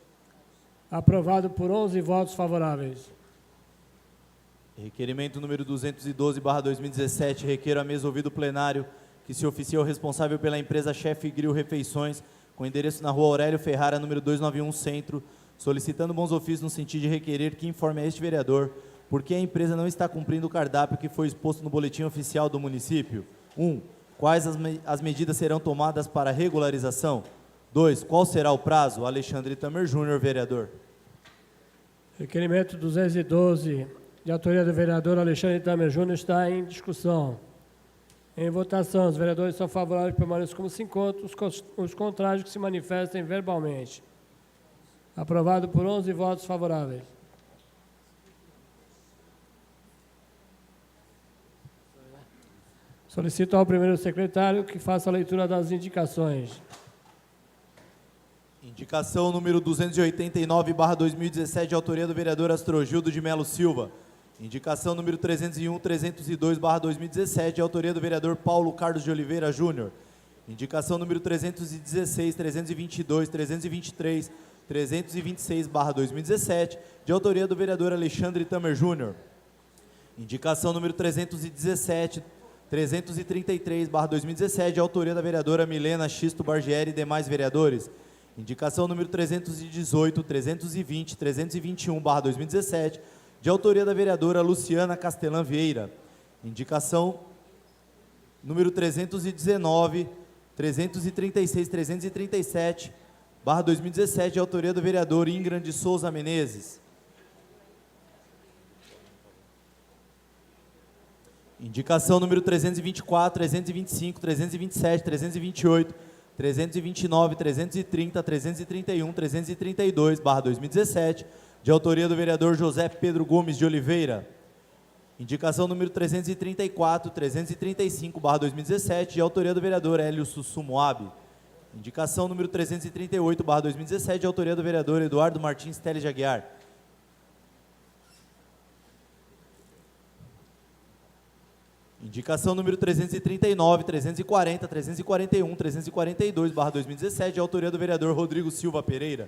Aprovado por 11 votos favoráveis. Requerimento número 212/2017, requeiro à mesa, ouvido o plenário, que se oficie ao responsável pela empresa Chefe Grill Refeições, com endereço na Rua Aurélio Ferrara, número 291, Centro, solicitando bons ofícios no sentido de requerer que informe a este vereador Por que a empresa não está cumprindo o cardápio que foi exposto no boletim oficial do município? 1. Quais as medidas serão tomadas para regularização? 2. Qual será o prazo? Alexandre Tamer Júnior, vereador. Requerimento 212, de autoria do vereador Alexandre Tamer Júnior, está em discussão. Em votação, os vereadores são favoráveis que permaneçam como se encontram, os contrários que se manifestem verbalmente. Aprovado por 11 votos favoráveis. Solicito ao primeiro secretário que faça a leitura das indicações. Indicação número 289/2017, de autoria do vereador Astrogildo de Melo Silva. Indicação número 301, 302/2017, de autoria do vereador Paulo Carlos de Oliveira Júnior. Indicação número 316, 322, 323, 326/2017, de autoria do vereador Alexandre Tamer Júnior. Indicação número 317, 333/2017, de autoria da vereadora Milena Xisto Bargieri e demais vereadores. Indicação número 318, 320, 321/2017, de autoria da vereadora Luciana Castelã Vieira. Indicação número 319, 336, 337/2017, de autoria do vereador Ingram de Souza Menezes. Indicação número 324, 325, 327, 328, 329, 330, 331, 332/2017, de autoria do vereador José Pedro Gomes de Oliveira. Indicação número 334, 335/2017, de autoria do vereador Hélio Sussumoab. Indicação número 338/2017, de autoria do vereador Eduardo Martins Teles de Aguiar. Indicação número 339, 340, 341, 342/2017, de autoria do vereador Rodrigo Silva Pereira.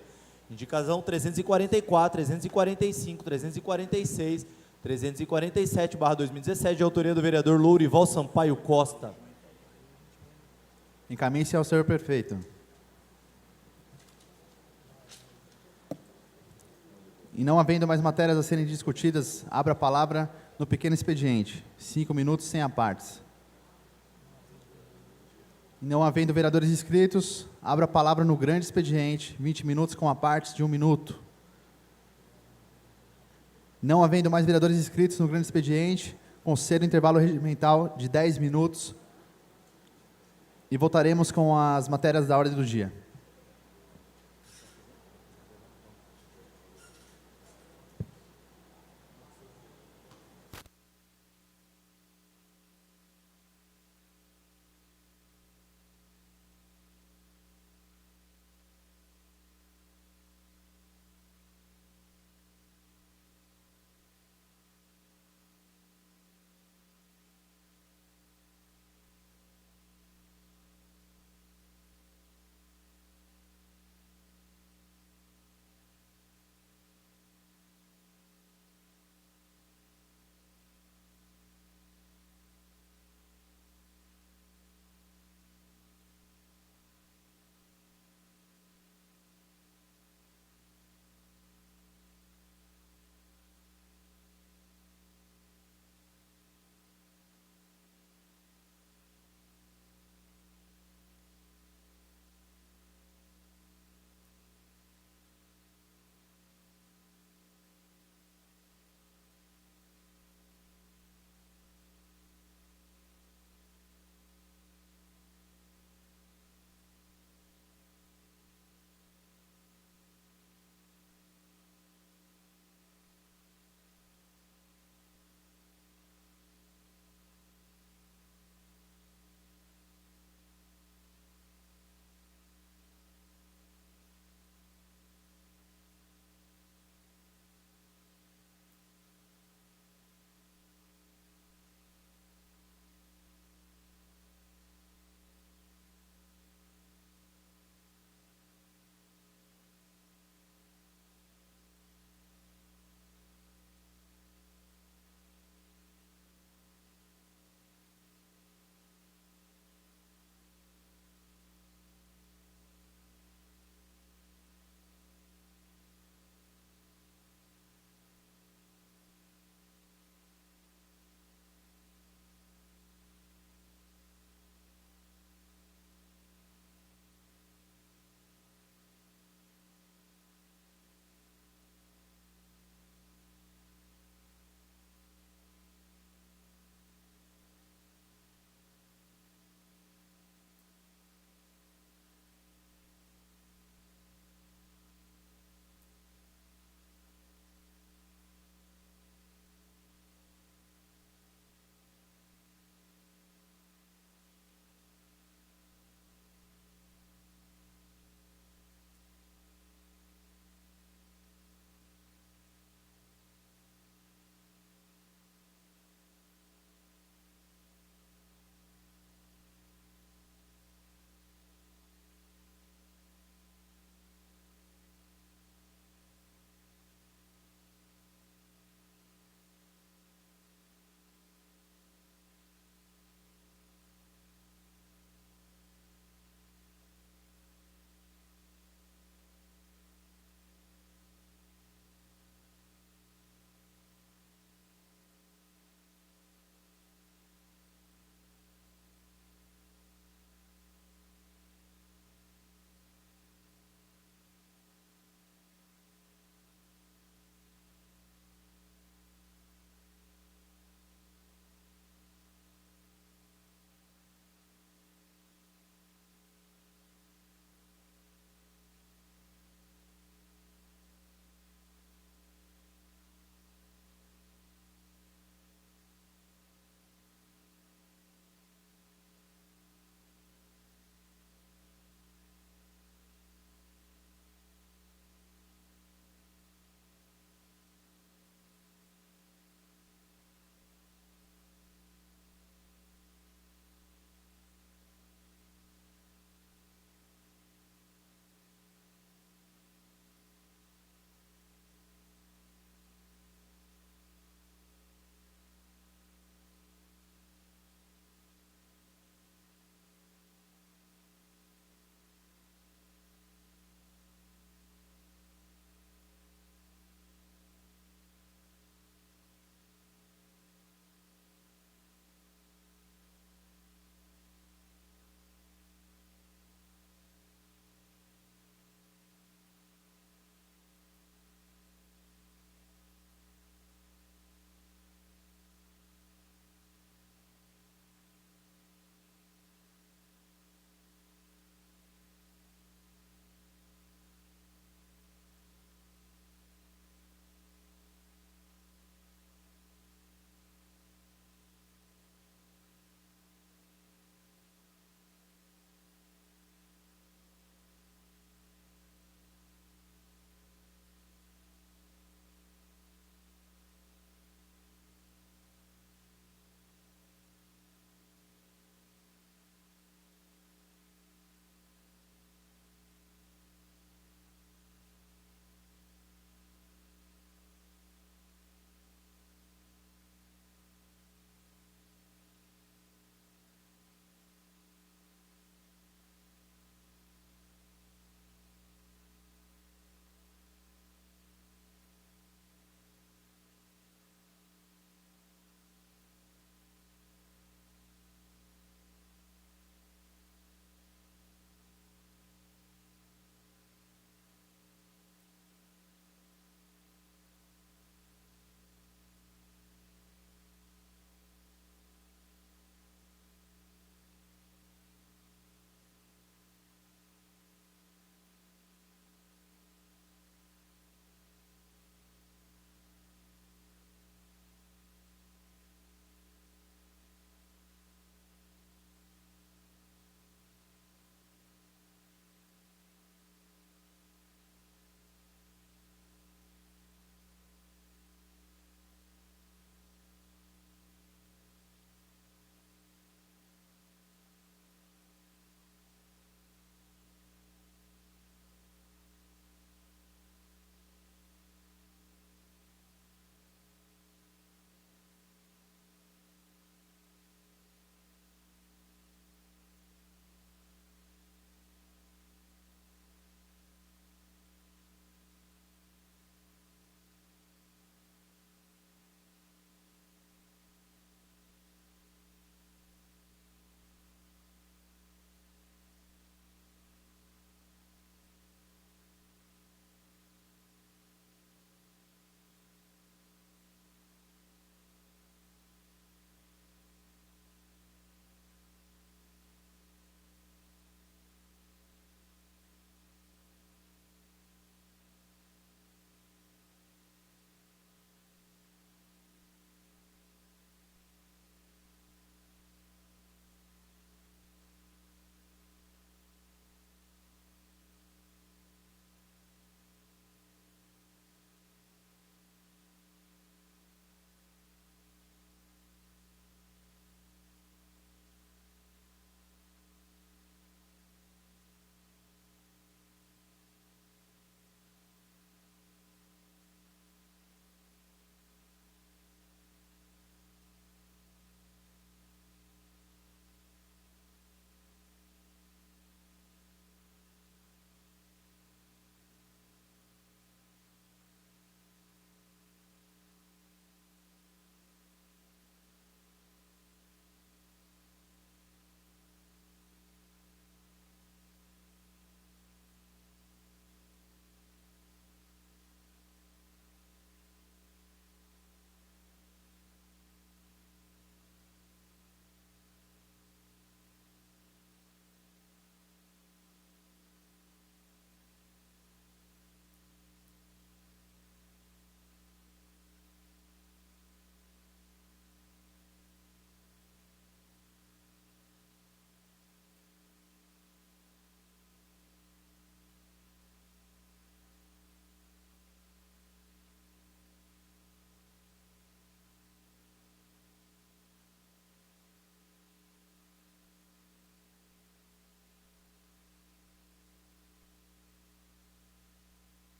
Indicação 344, 345, 346, 347/2017, de autoria do vereador Lourival Sampaio Costa. Encaminhe-se ao senhor prefeito. E não havendo mais matérias a serem discutidas, abra a palavra no pequeno expediente. 5 minutos sem apartes. E não havendo vereadores inscritos, abra a palavra no grande expediente. 20 minutos com apartes de 1 minuto. Não havendo mais vereadores inscritos no grande expediente, concedo intervalo regimental de 10 minutos. E voltaremos com as matérias da ordem do dia.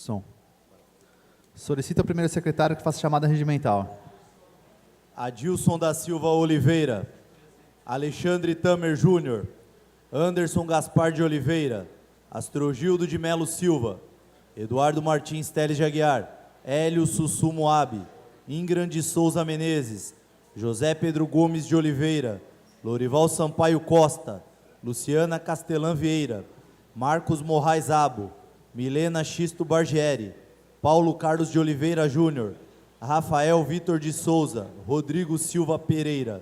Som. Solicito ao primeiro secretário que faça chamada regimental. Adilson da Silva Oliveira, Alexandre Tamer Júnior, Anderson Gaspar de Oliveira, Astrogildo de Melo Silva, Eduardo Martins Teles de Aguiar, Hélio Sussu Moabi, Ingram de Souza Menezes, José Pedro Gomes de Oliveira, Lorival Sampaio Costa, Luciana Castelã Vieira, Marcos Morrais Abo, Milena Xisto Bargieri, Paulo Carlos de Oliveira Júnior, Rafael Vitor de Souza, Rodrigo Silva Pereira.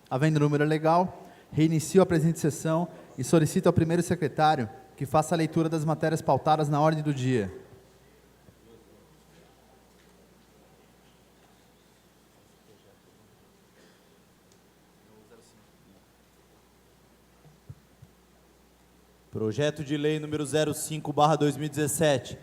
Havendo número legal, reinicio a presente sessão e solicito ao primeiro secretário que faça a leitura das matérias pautadas na ordem do dia. Projeto de Lei número 05/2017,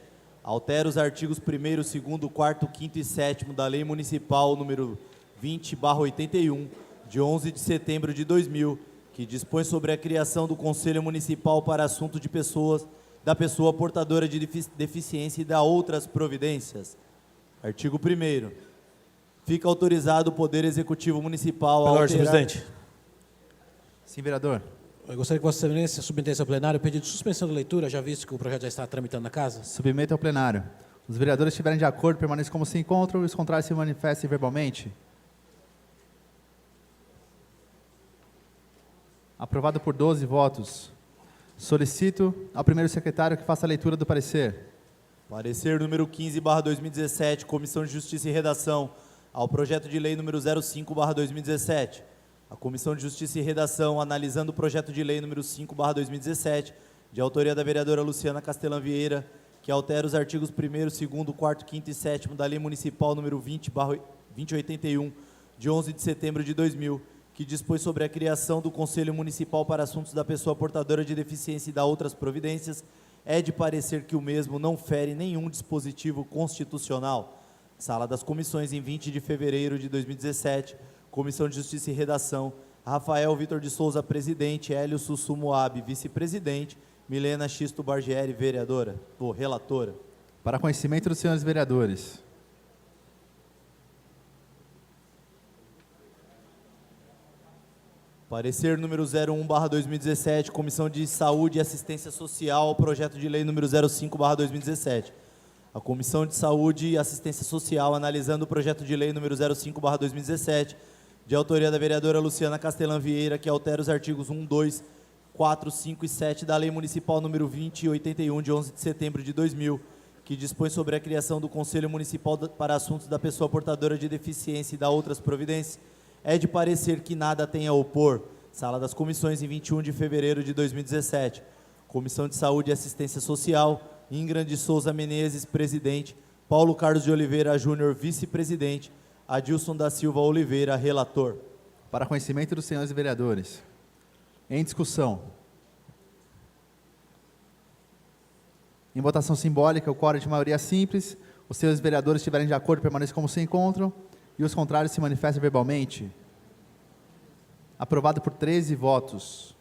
altera os artigos 1º, 2º, 4º, 5º e 7º da Lei Municipal número 20/81, de 11 de setembro de 2000, que dispõe sobre a criação do Conselho Municipal para Assunto de Pessoas, da pessoa portadora de deficiência e da outras providências. Artigo 1º. Fica autorizado o Poder Executivo Municipal a Pela ordem, alterar... senhor presidente. Sim, vereador. Eu gostaria que Vossa Excelência submetesse ao plenário o pedido de suspensão da leitura, já visto que o projeto já está tramitando na casa. Submeto ao plenário. Os vereadores estiverem de acordo, permaneçam como se encontram e os contrários se manifestem verbalmente. Aprovado por 12 votos. Solicito ao primeiro secretário que faça a leitura do parecer. Parecer número 15/2017, Comissão de Justiça e Redação, ao projeto de lei número 05/2017. A Comissão de Justiça e Redação, analisando o projeto de lei número 5/2017, de autoria da vereadora Luciana Castelã Vieira, que altera os artigos 1º, 2º, 4º, 5º e 7º da Lei Municipal número 20/2081, de 11 de setembro de 2000, que dispõe sobre a criação do Conselho Municipal para Assuntos da Pessoa Portadora de Deficiência e da outras providências, é de parecer que o mesmo não fere nenhum dispositivo constitucional. Sala das Comissões, em 20 de fevereiro de 2017, Comissão de Justiça e Redação, Rafael Vitor de Souza, presidente, Hélio Sussu Moabi, vice-presidente, Milena Xisto Bargieri, vereadora, ou relatora. Para conhecimento dos senhores vereadores. Parecer número 01/2017, Comissão de Saúde e Assistência Social, ao projeto de lei número 05/2017. A Comissão de Saúde e Assistência Social, analisando o projeto de lei número 05/2017, de autoria da vereadora Luciana Castelã Vieira, que altera os artigos 1, 2, 4, 5 e 7 da Lei Municipal número 2081, de 11 de setembro de 2000, que dispõe sobre a criação do Conselho Municipal para Assuntos da Pessoa Portadora de Deficiência e da outras providências, é de parecer que nada tem a opor. Sala das Comissões, em 21 de fevereiro de 2017. Comissão de Saúde e Assistência Social, Ingram de Souza Menezes, presidente, Paulo Carlos de Oliveira Júnior, vice-presidente, Adilson da Silva Oliveira, relator. Para conhecimento dos senhores vereadores. Em discussão. Em votação simbólica, o quórum de maioria simples. Os senhores vereadores estiverem de acordo, permaneçam como se encontram. E os contrários se manifestem verbalmente. Aprovado por 13 votos.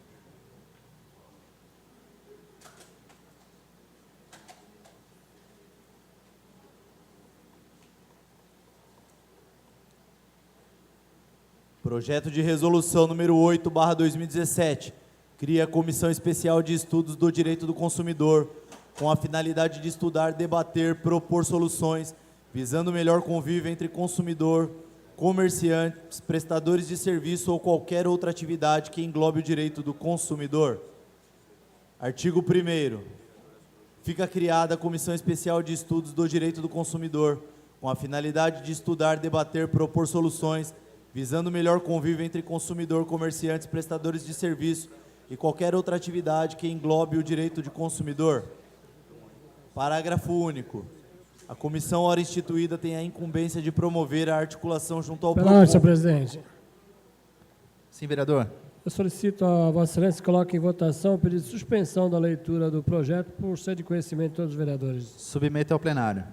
Projeto de resolução número 8/2017. Cria a Comissão Especial de Estudos do Direito do Consumidor, com a finalidade de estudar, debater, propor soluções, visando o melhor convívio entre consumidor, comerciantes, prestadores de serviço ou qualquer outra atividade que englobe o direito do consumidor. Artigo 1º. Fica criada a Comissão Especial de Estudos do Direito do Consumidor, com a finalidade de estudar, debater, propor soluções, visando o melhor convívio entre consumidor, comerciantes, prestadores de serviço e qualquer outra atividade que englobe o direito de consumidor. Parágrafo único. A comissão, ora instituída, tem a incumbência de promover a articulação junto ao Pela ordem, senhor presidente. Sim, vereador. Eu solicito a Vossa Excelência que coloque em votação o pedido de suspensão da leitura do projeto por ser de conhecimento de todos os vereadores. Submeto ao plenário.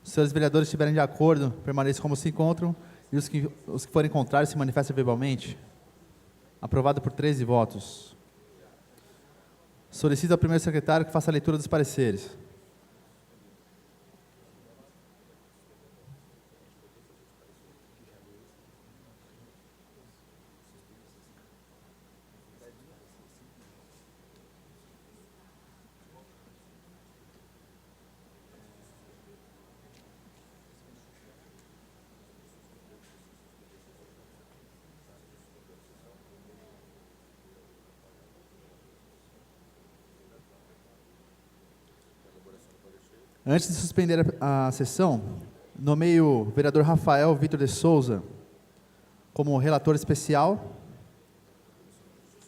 Os senhores vereadores estiverem de acordo, permaneçam como se encontram. E os que forem contrários se manifestem verbalmente. Aprovado por 13 votos. Solicito ao primeiro secretário que faça a leitura dos pareceres. Antes de suspender a sessão, nomeio o vereador Rafael Vitor de Souza como relator especial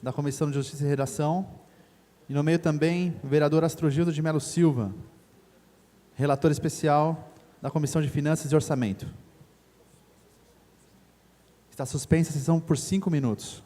da Comissão de Justiça e Redação e nomeio também o vereador Astrogildo de Melo Silva, relator especial da Comissão de Finanças e Orçamento. Está suspensa a sessão por 5 minutos.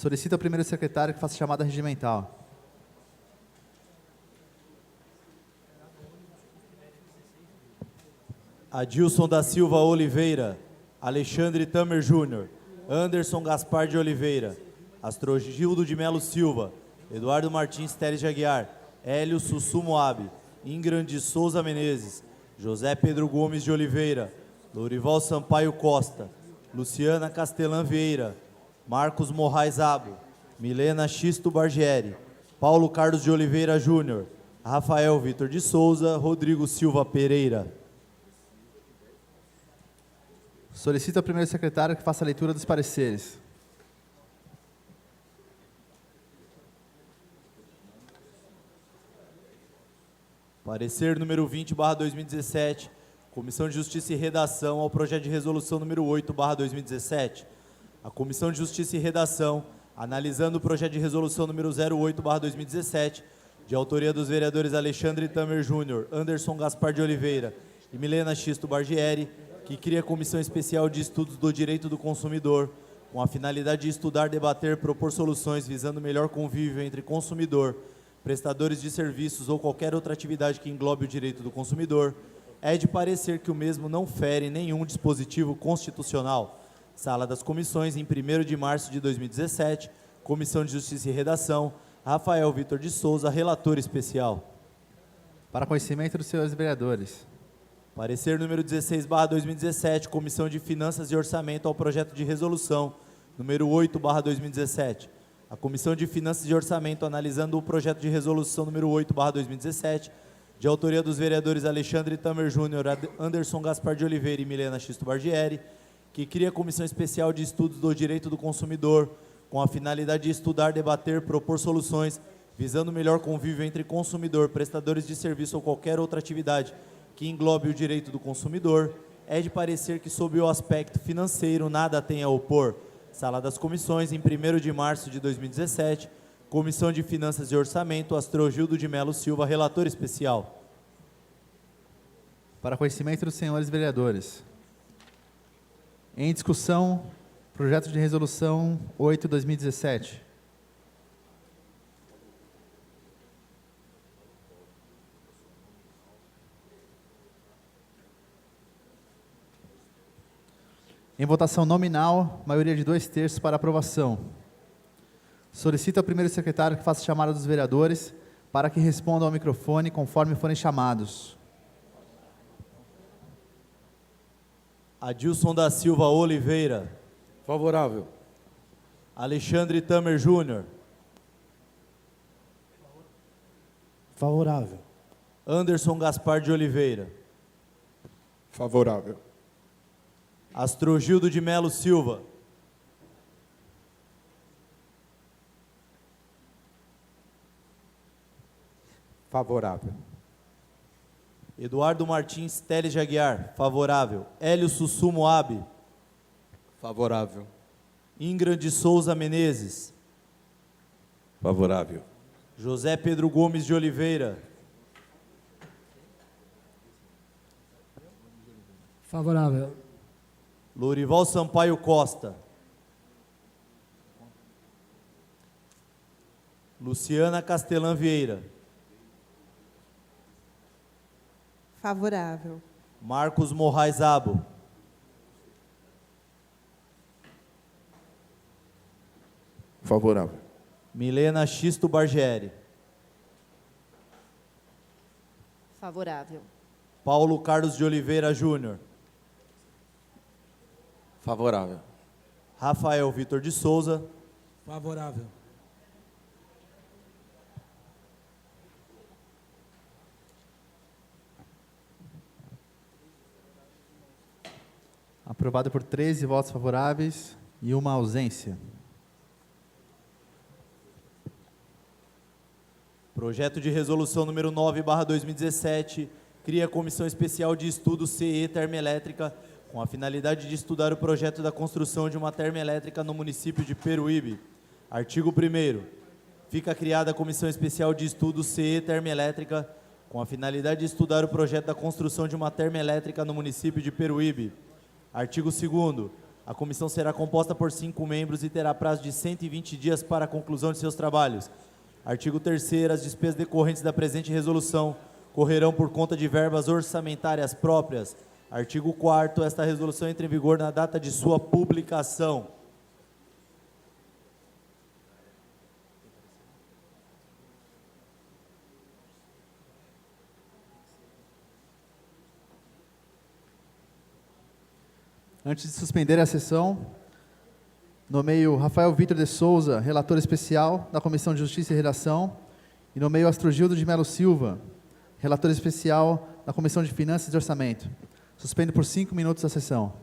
Solicito ao primeiro secretário que faça chamada regimental. Adilson da Silva Oliveira, Alexandre Tamer Júnior, Anderson Gaspar de Oliveira, Astrogildo de Melo Silva, Eduardo Martins Teles de Aguiar, Hélio Sussu Moab, Ingram de Souza Menezes, José Pedro Gomes de Oliveira, Lourival Sampaio Costa, Luciana Castelã Vieira, Marcos Morrais Abo, Milena Xisto Bargieri, Paulo Carlos de Oliveira Júnior, Rafael Vitor de Souza, Rodrigo Silva Pereira. Solicito ao primeiro secretário que faça a leitura dos pareceres. Parecer número 20/2017, Comissão de Justiça e Redação ao projeto de resolução número 8/2017. A Comissão de Justiça e Redação, analisando o projeto de resolução número 08/2017, de autoria dos vereadores Alexandre Tamer Júnior, Anderson Gaspar de Oliveira e Milena Xisto Bargieri, que cria a Comissão Especial de Estudos do Direito do Consumidor, com a finalidade de estudar, debater, propor soluções visando melhor convívio entre consumidor, prestadores de serviços ou qualquer outra atividade que englobe o direito do consumidor, é de parecer que o mesmo não fere nenhum dispositivo constitucional. Sala das Comissões, em 1º de março de 2017, Comissão de Justiça e Redação, Rafael Vitor de Souza, relator especial. Para conhecimento dos senhores vereadores. Parecer número 16/2017, Comissão de Finanças e Orçamento ao projeto de resolução número 8/2017. A Comissão de Finanças e Orçamento, analisando o projeto de resolução número 8/2017, de autoria dos vereadores Alexandre Tamer Júnior, Anderson Gaspar de Oliveira e Milena Xisto Bargieri, que cria a Comissão Especial de Estudos do Direito do Consumidor, com a finalidade de estudar, debater, propor soluções, visando melhor convívio entre consumidor, prestadores de serviço ou qualquer outra atividade que englobe o direito do consumidor, é de parecer que, sob o aspecto financeiro, nada tem a opor. Sala das Comissões, em 1º de março de 2017, Comissão de Finanças e Orçamento, Astrogildo de Melo Silva, relator especial. Para conhecimento dos senhores vereadores. Em discussão, projeto de resolução 8/2017. Em votação nominal, maioria de 2/3 para aprovação. Solicito ao primeiro secretário que faça a chamada dos vereadores para que respondam ao microfone conforme forem chamados. Adilson da Silva Oliveira, Favorável. Alexandre Tamer Júnior, Favorável. Anderson Gaspar de Oliveira, Favorável. Astrogildo de Melo Silva, Favorável. Eduardo Martins Teles de Aguiar, favorável. Hélio Sussu Moab, Favorável. Ingram de Souza Menezes, Favorável. José Pedro Gomes de Oliveira, Favorável. Lourival Sampaio Costa, Luciana Castelã Vieira, Favorável. Marcos Morrais Abo, Favorável. Milena Xisto Bargieri, Favorável. Paulo Carlos de Oliveira Júnior, Favorável. Rafael Vitor de Souza, Favorável. Aprovado por 13 votos favoráveis e uma ausência. Projeto de resolução número 9/2017, cria a Comissão Especial de Estudo CE Termoelétrica, com a finalidade de estudar o projeto da construção de uma termoelétrica no município de Peruíbe. Artigo 1º. Fica criada a Comissão Especial de Estudo CE Termoelétrica, com a finalidade de estudar o projeto da construção de uma termoelétrica no município de Peruíbe. Artigo 2º. A comissão será composta por 5 membros e terá prazo de 120 dias para a conclusão de seus trabalhos. Artigo 3º. As despesas decorrentes da presente resolução correrão por conta de verbas orçamentárias próprias. Artigo 4º. Esta resolução entra em vigor na data de sua publicação. Antes de suspender a sessão, nomeio Rafael Vitor de Souza, relator especial da Comissão de Justiça e Redação, e nomeio Astrogildo de Melo Silva, relator especial da Comissão de Finanças e Orçamento. Suspendo por 5 minutos a sessão.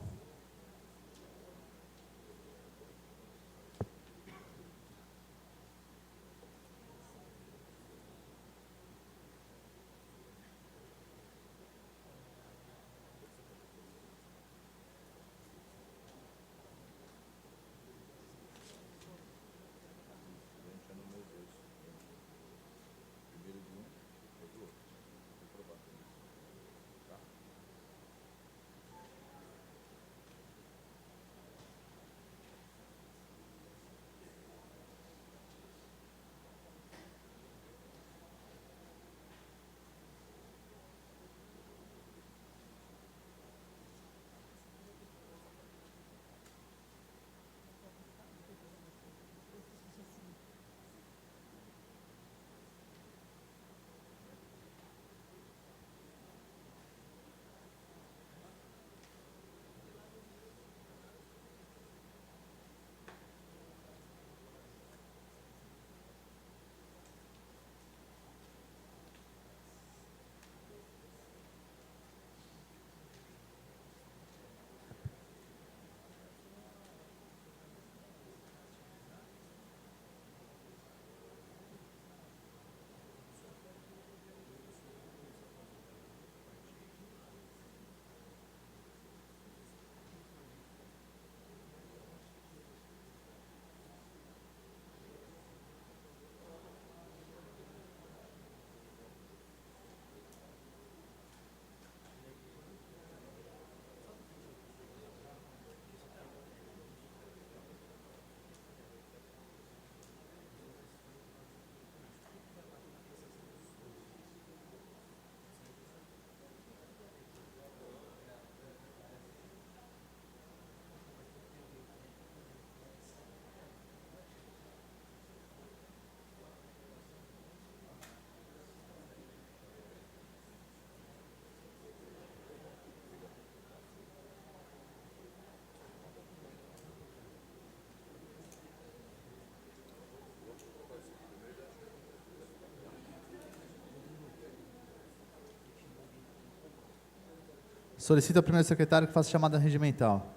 Solicito ao primeiro secretário que faça chamada regimental.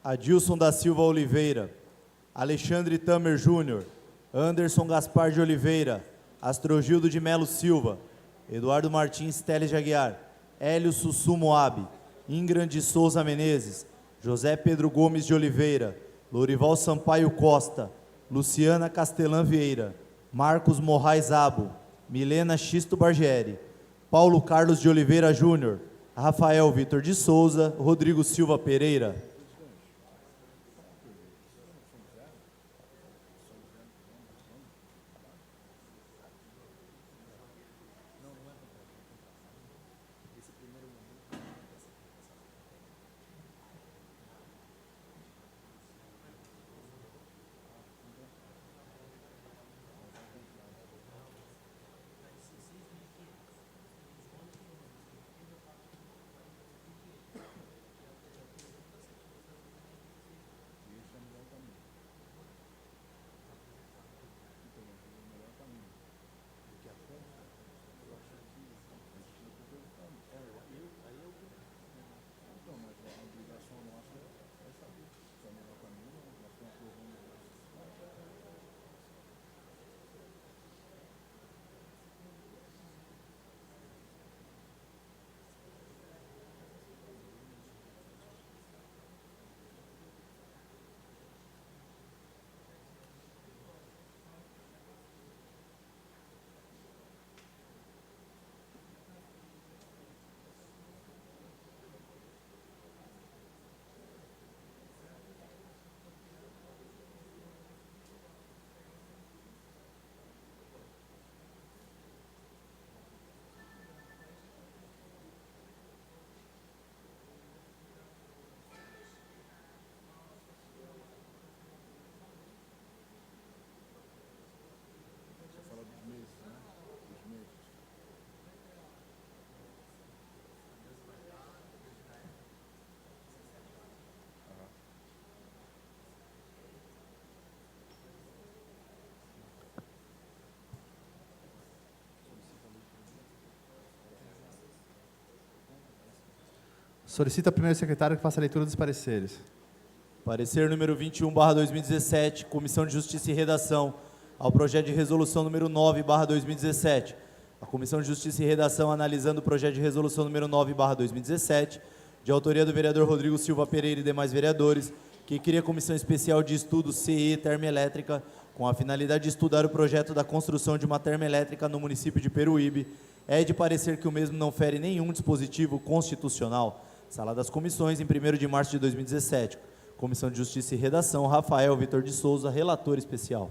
Adilson da Silva Oliveira, Alexandre Tamer Júnior, Anderson Gaspar de Oliveira, Astrogildo de Melo Silva, Eduardo Martins Teles de Aguiar, Hélio Sussu Moabe, Ingram de Souza Menezes, José Pedro Gomes de Oliveira, Lorival Sampaio Costa, Luciana Castelã Vieira, Marcos Morrais Abo, Milena Xisto Bargieri, Paulo Carlos de Oliveira Júnior, Rafael Vitor de Souza, Rodrigo Silva Pereira. Solicito ao primeiro secretário que faça a leitura dos pareceres. Parecer número 21/2017, Comissão de Justiça e Redação, ao projeto de resolução número 9/2017. A Comissão de Justiça e Redação, analisando o projeto de resolução número 9/2017, de autoria do vereador Rodrigo Silva Pereira e demais vereadores, que cria Comissão Especial de Estudo CE Termoelétrica, com a finalidade de estudar o projeto da construção de uma termoelétrica no município de Peruíbe, é de parecer que o mesmo não fere nenhum dispositivo constitucional. Sala das Comissões, em 1º de março de 2017. Comissão de Justiça e Redação, Rafael Vitor de Souza, relator especial.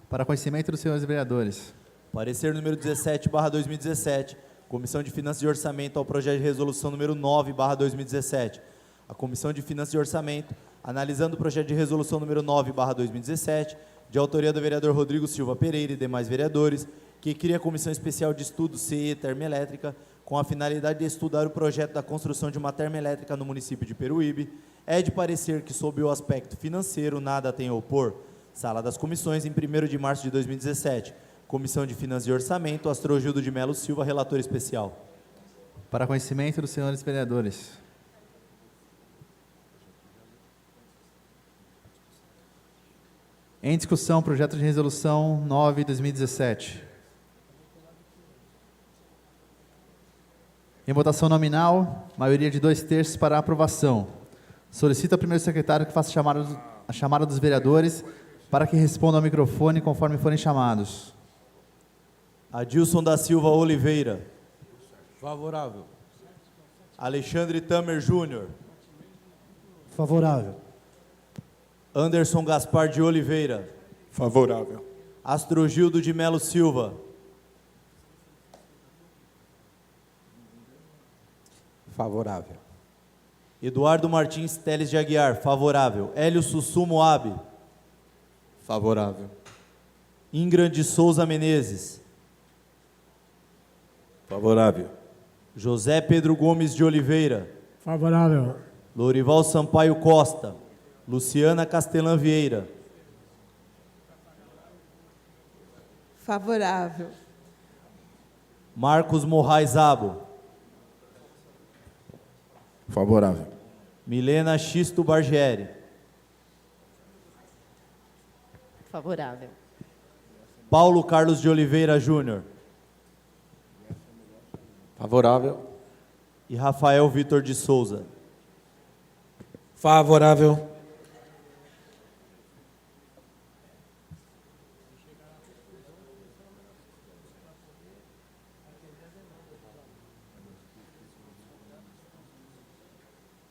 Para conhecimento dos senhores vereadores. Parecer número 17/2017, Comissão de Finanças e Orçamento ao projeto de resolução número 9/2017. A Comissão de Finanças e Orçamento, analisando o projeto de resolução número 9/2017, de autoria do vereador Rodrigo Silva Pereira e demais vereadores, que cria a Comissão Especial de Estudo CE Termoelétrica, com a finalidade de estudar o projeto da construção de uma termoelétrica no município de Peruíbe, é de parecer que, sob o aspecto financeiro, nada tem a opor. Sala das Comissões, em 1º de março de 2017. Comissão de Finanças e Orçamento, Astrogildo de Melo Silva, relator especial. Para conhecimento dos senhores vereadores. Em discussão, projeto de resolução 9/2017. Em votação nominal, maioria de 2/3 para aprovação. Solicito ao primeiro secretário que faça a chamada dos vereadores para que respondam ao microfone conforme forem chamados. Adilson da Silva Oliveira. Favorável. Alexandre Tamer Júnior. Favorável. Anderson Gaspar de Oliveira. Favorável. Astrogildo de Melo Silva. Favorável. Eduardo Martins Teles de Aguiar, favorável. Hélio Sussu Moab. Favorável. Ingrid de Souza Menezes. Favorável. José Pedro Gomes de Oliveira. Favorável. Lorival Sampaio Costa. Luciana Castelã Vieira. Favorável. Marcos Morrais Abo. Favorável. Milena Xisto Bargieri. Favorável. Paulo Carlos de Oliveira Júnior. Favorável. E Rafael Vitor de Souza. Favorável.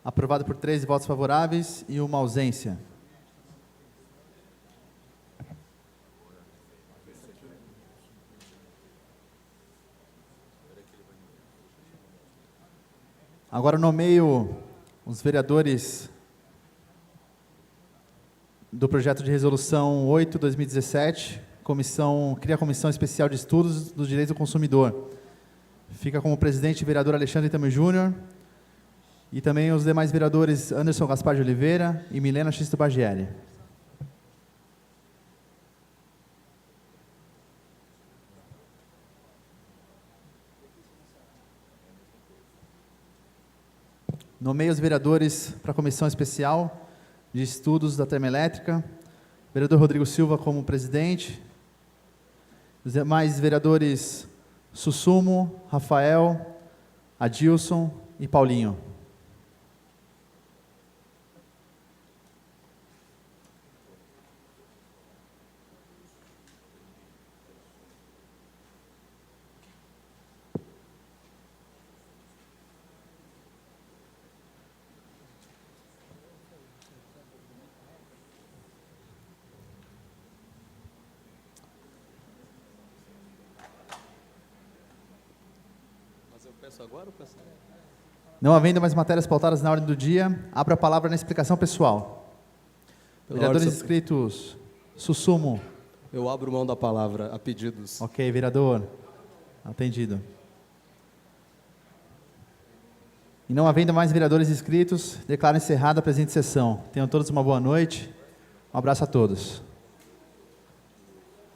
Aprovado por 13 votos favoráveis e uma ausência. Agora nomeio os vereadores do projeto de resolução 8/2017, cria a Comissão Especial de Estudos dos Direitos do Consumidor. Fica como presidente o vereador Alexandre Tamer Júnior e também os demais vereadores Anderson Gaspar de Oliveira e Milena Xisto Bargieri. Nomeio os vereadores para a Comissão Especial de Estudos da Termoelétrica. Vereador Rodrigo Silva como presidente. Os demais vereadores Sussumo, Rafael, Adilson e Paulinho. Não havendo mais matérias pautadas na ordem do dia, abro a palavra na explicação pessoal. Vereadores inscritos, Sussumo. Eu abro mão da palavra a pedidos. Ok, vereador. Atendido. E não havendo mais vereadores inscritos, declaro encerrada a presente sessão. Tenham todos uma boa noite. Um abraço a todos.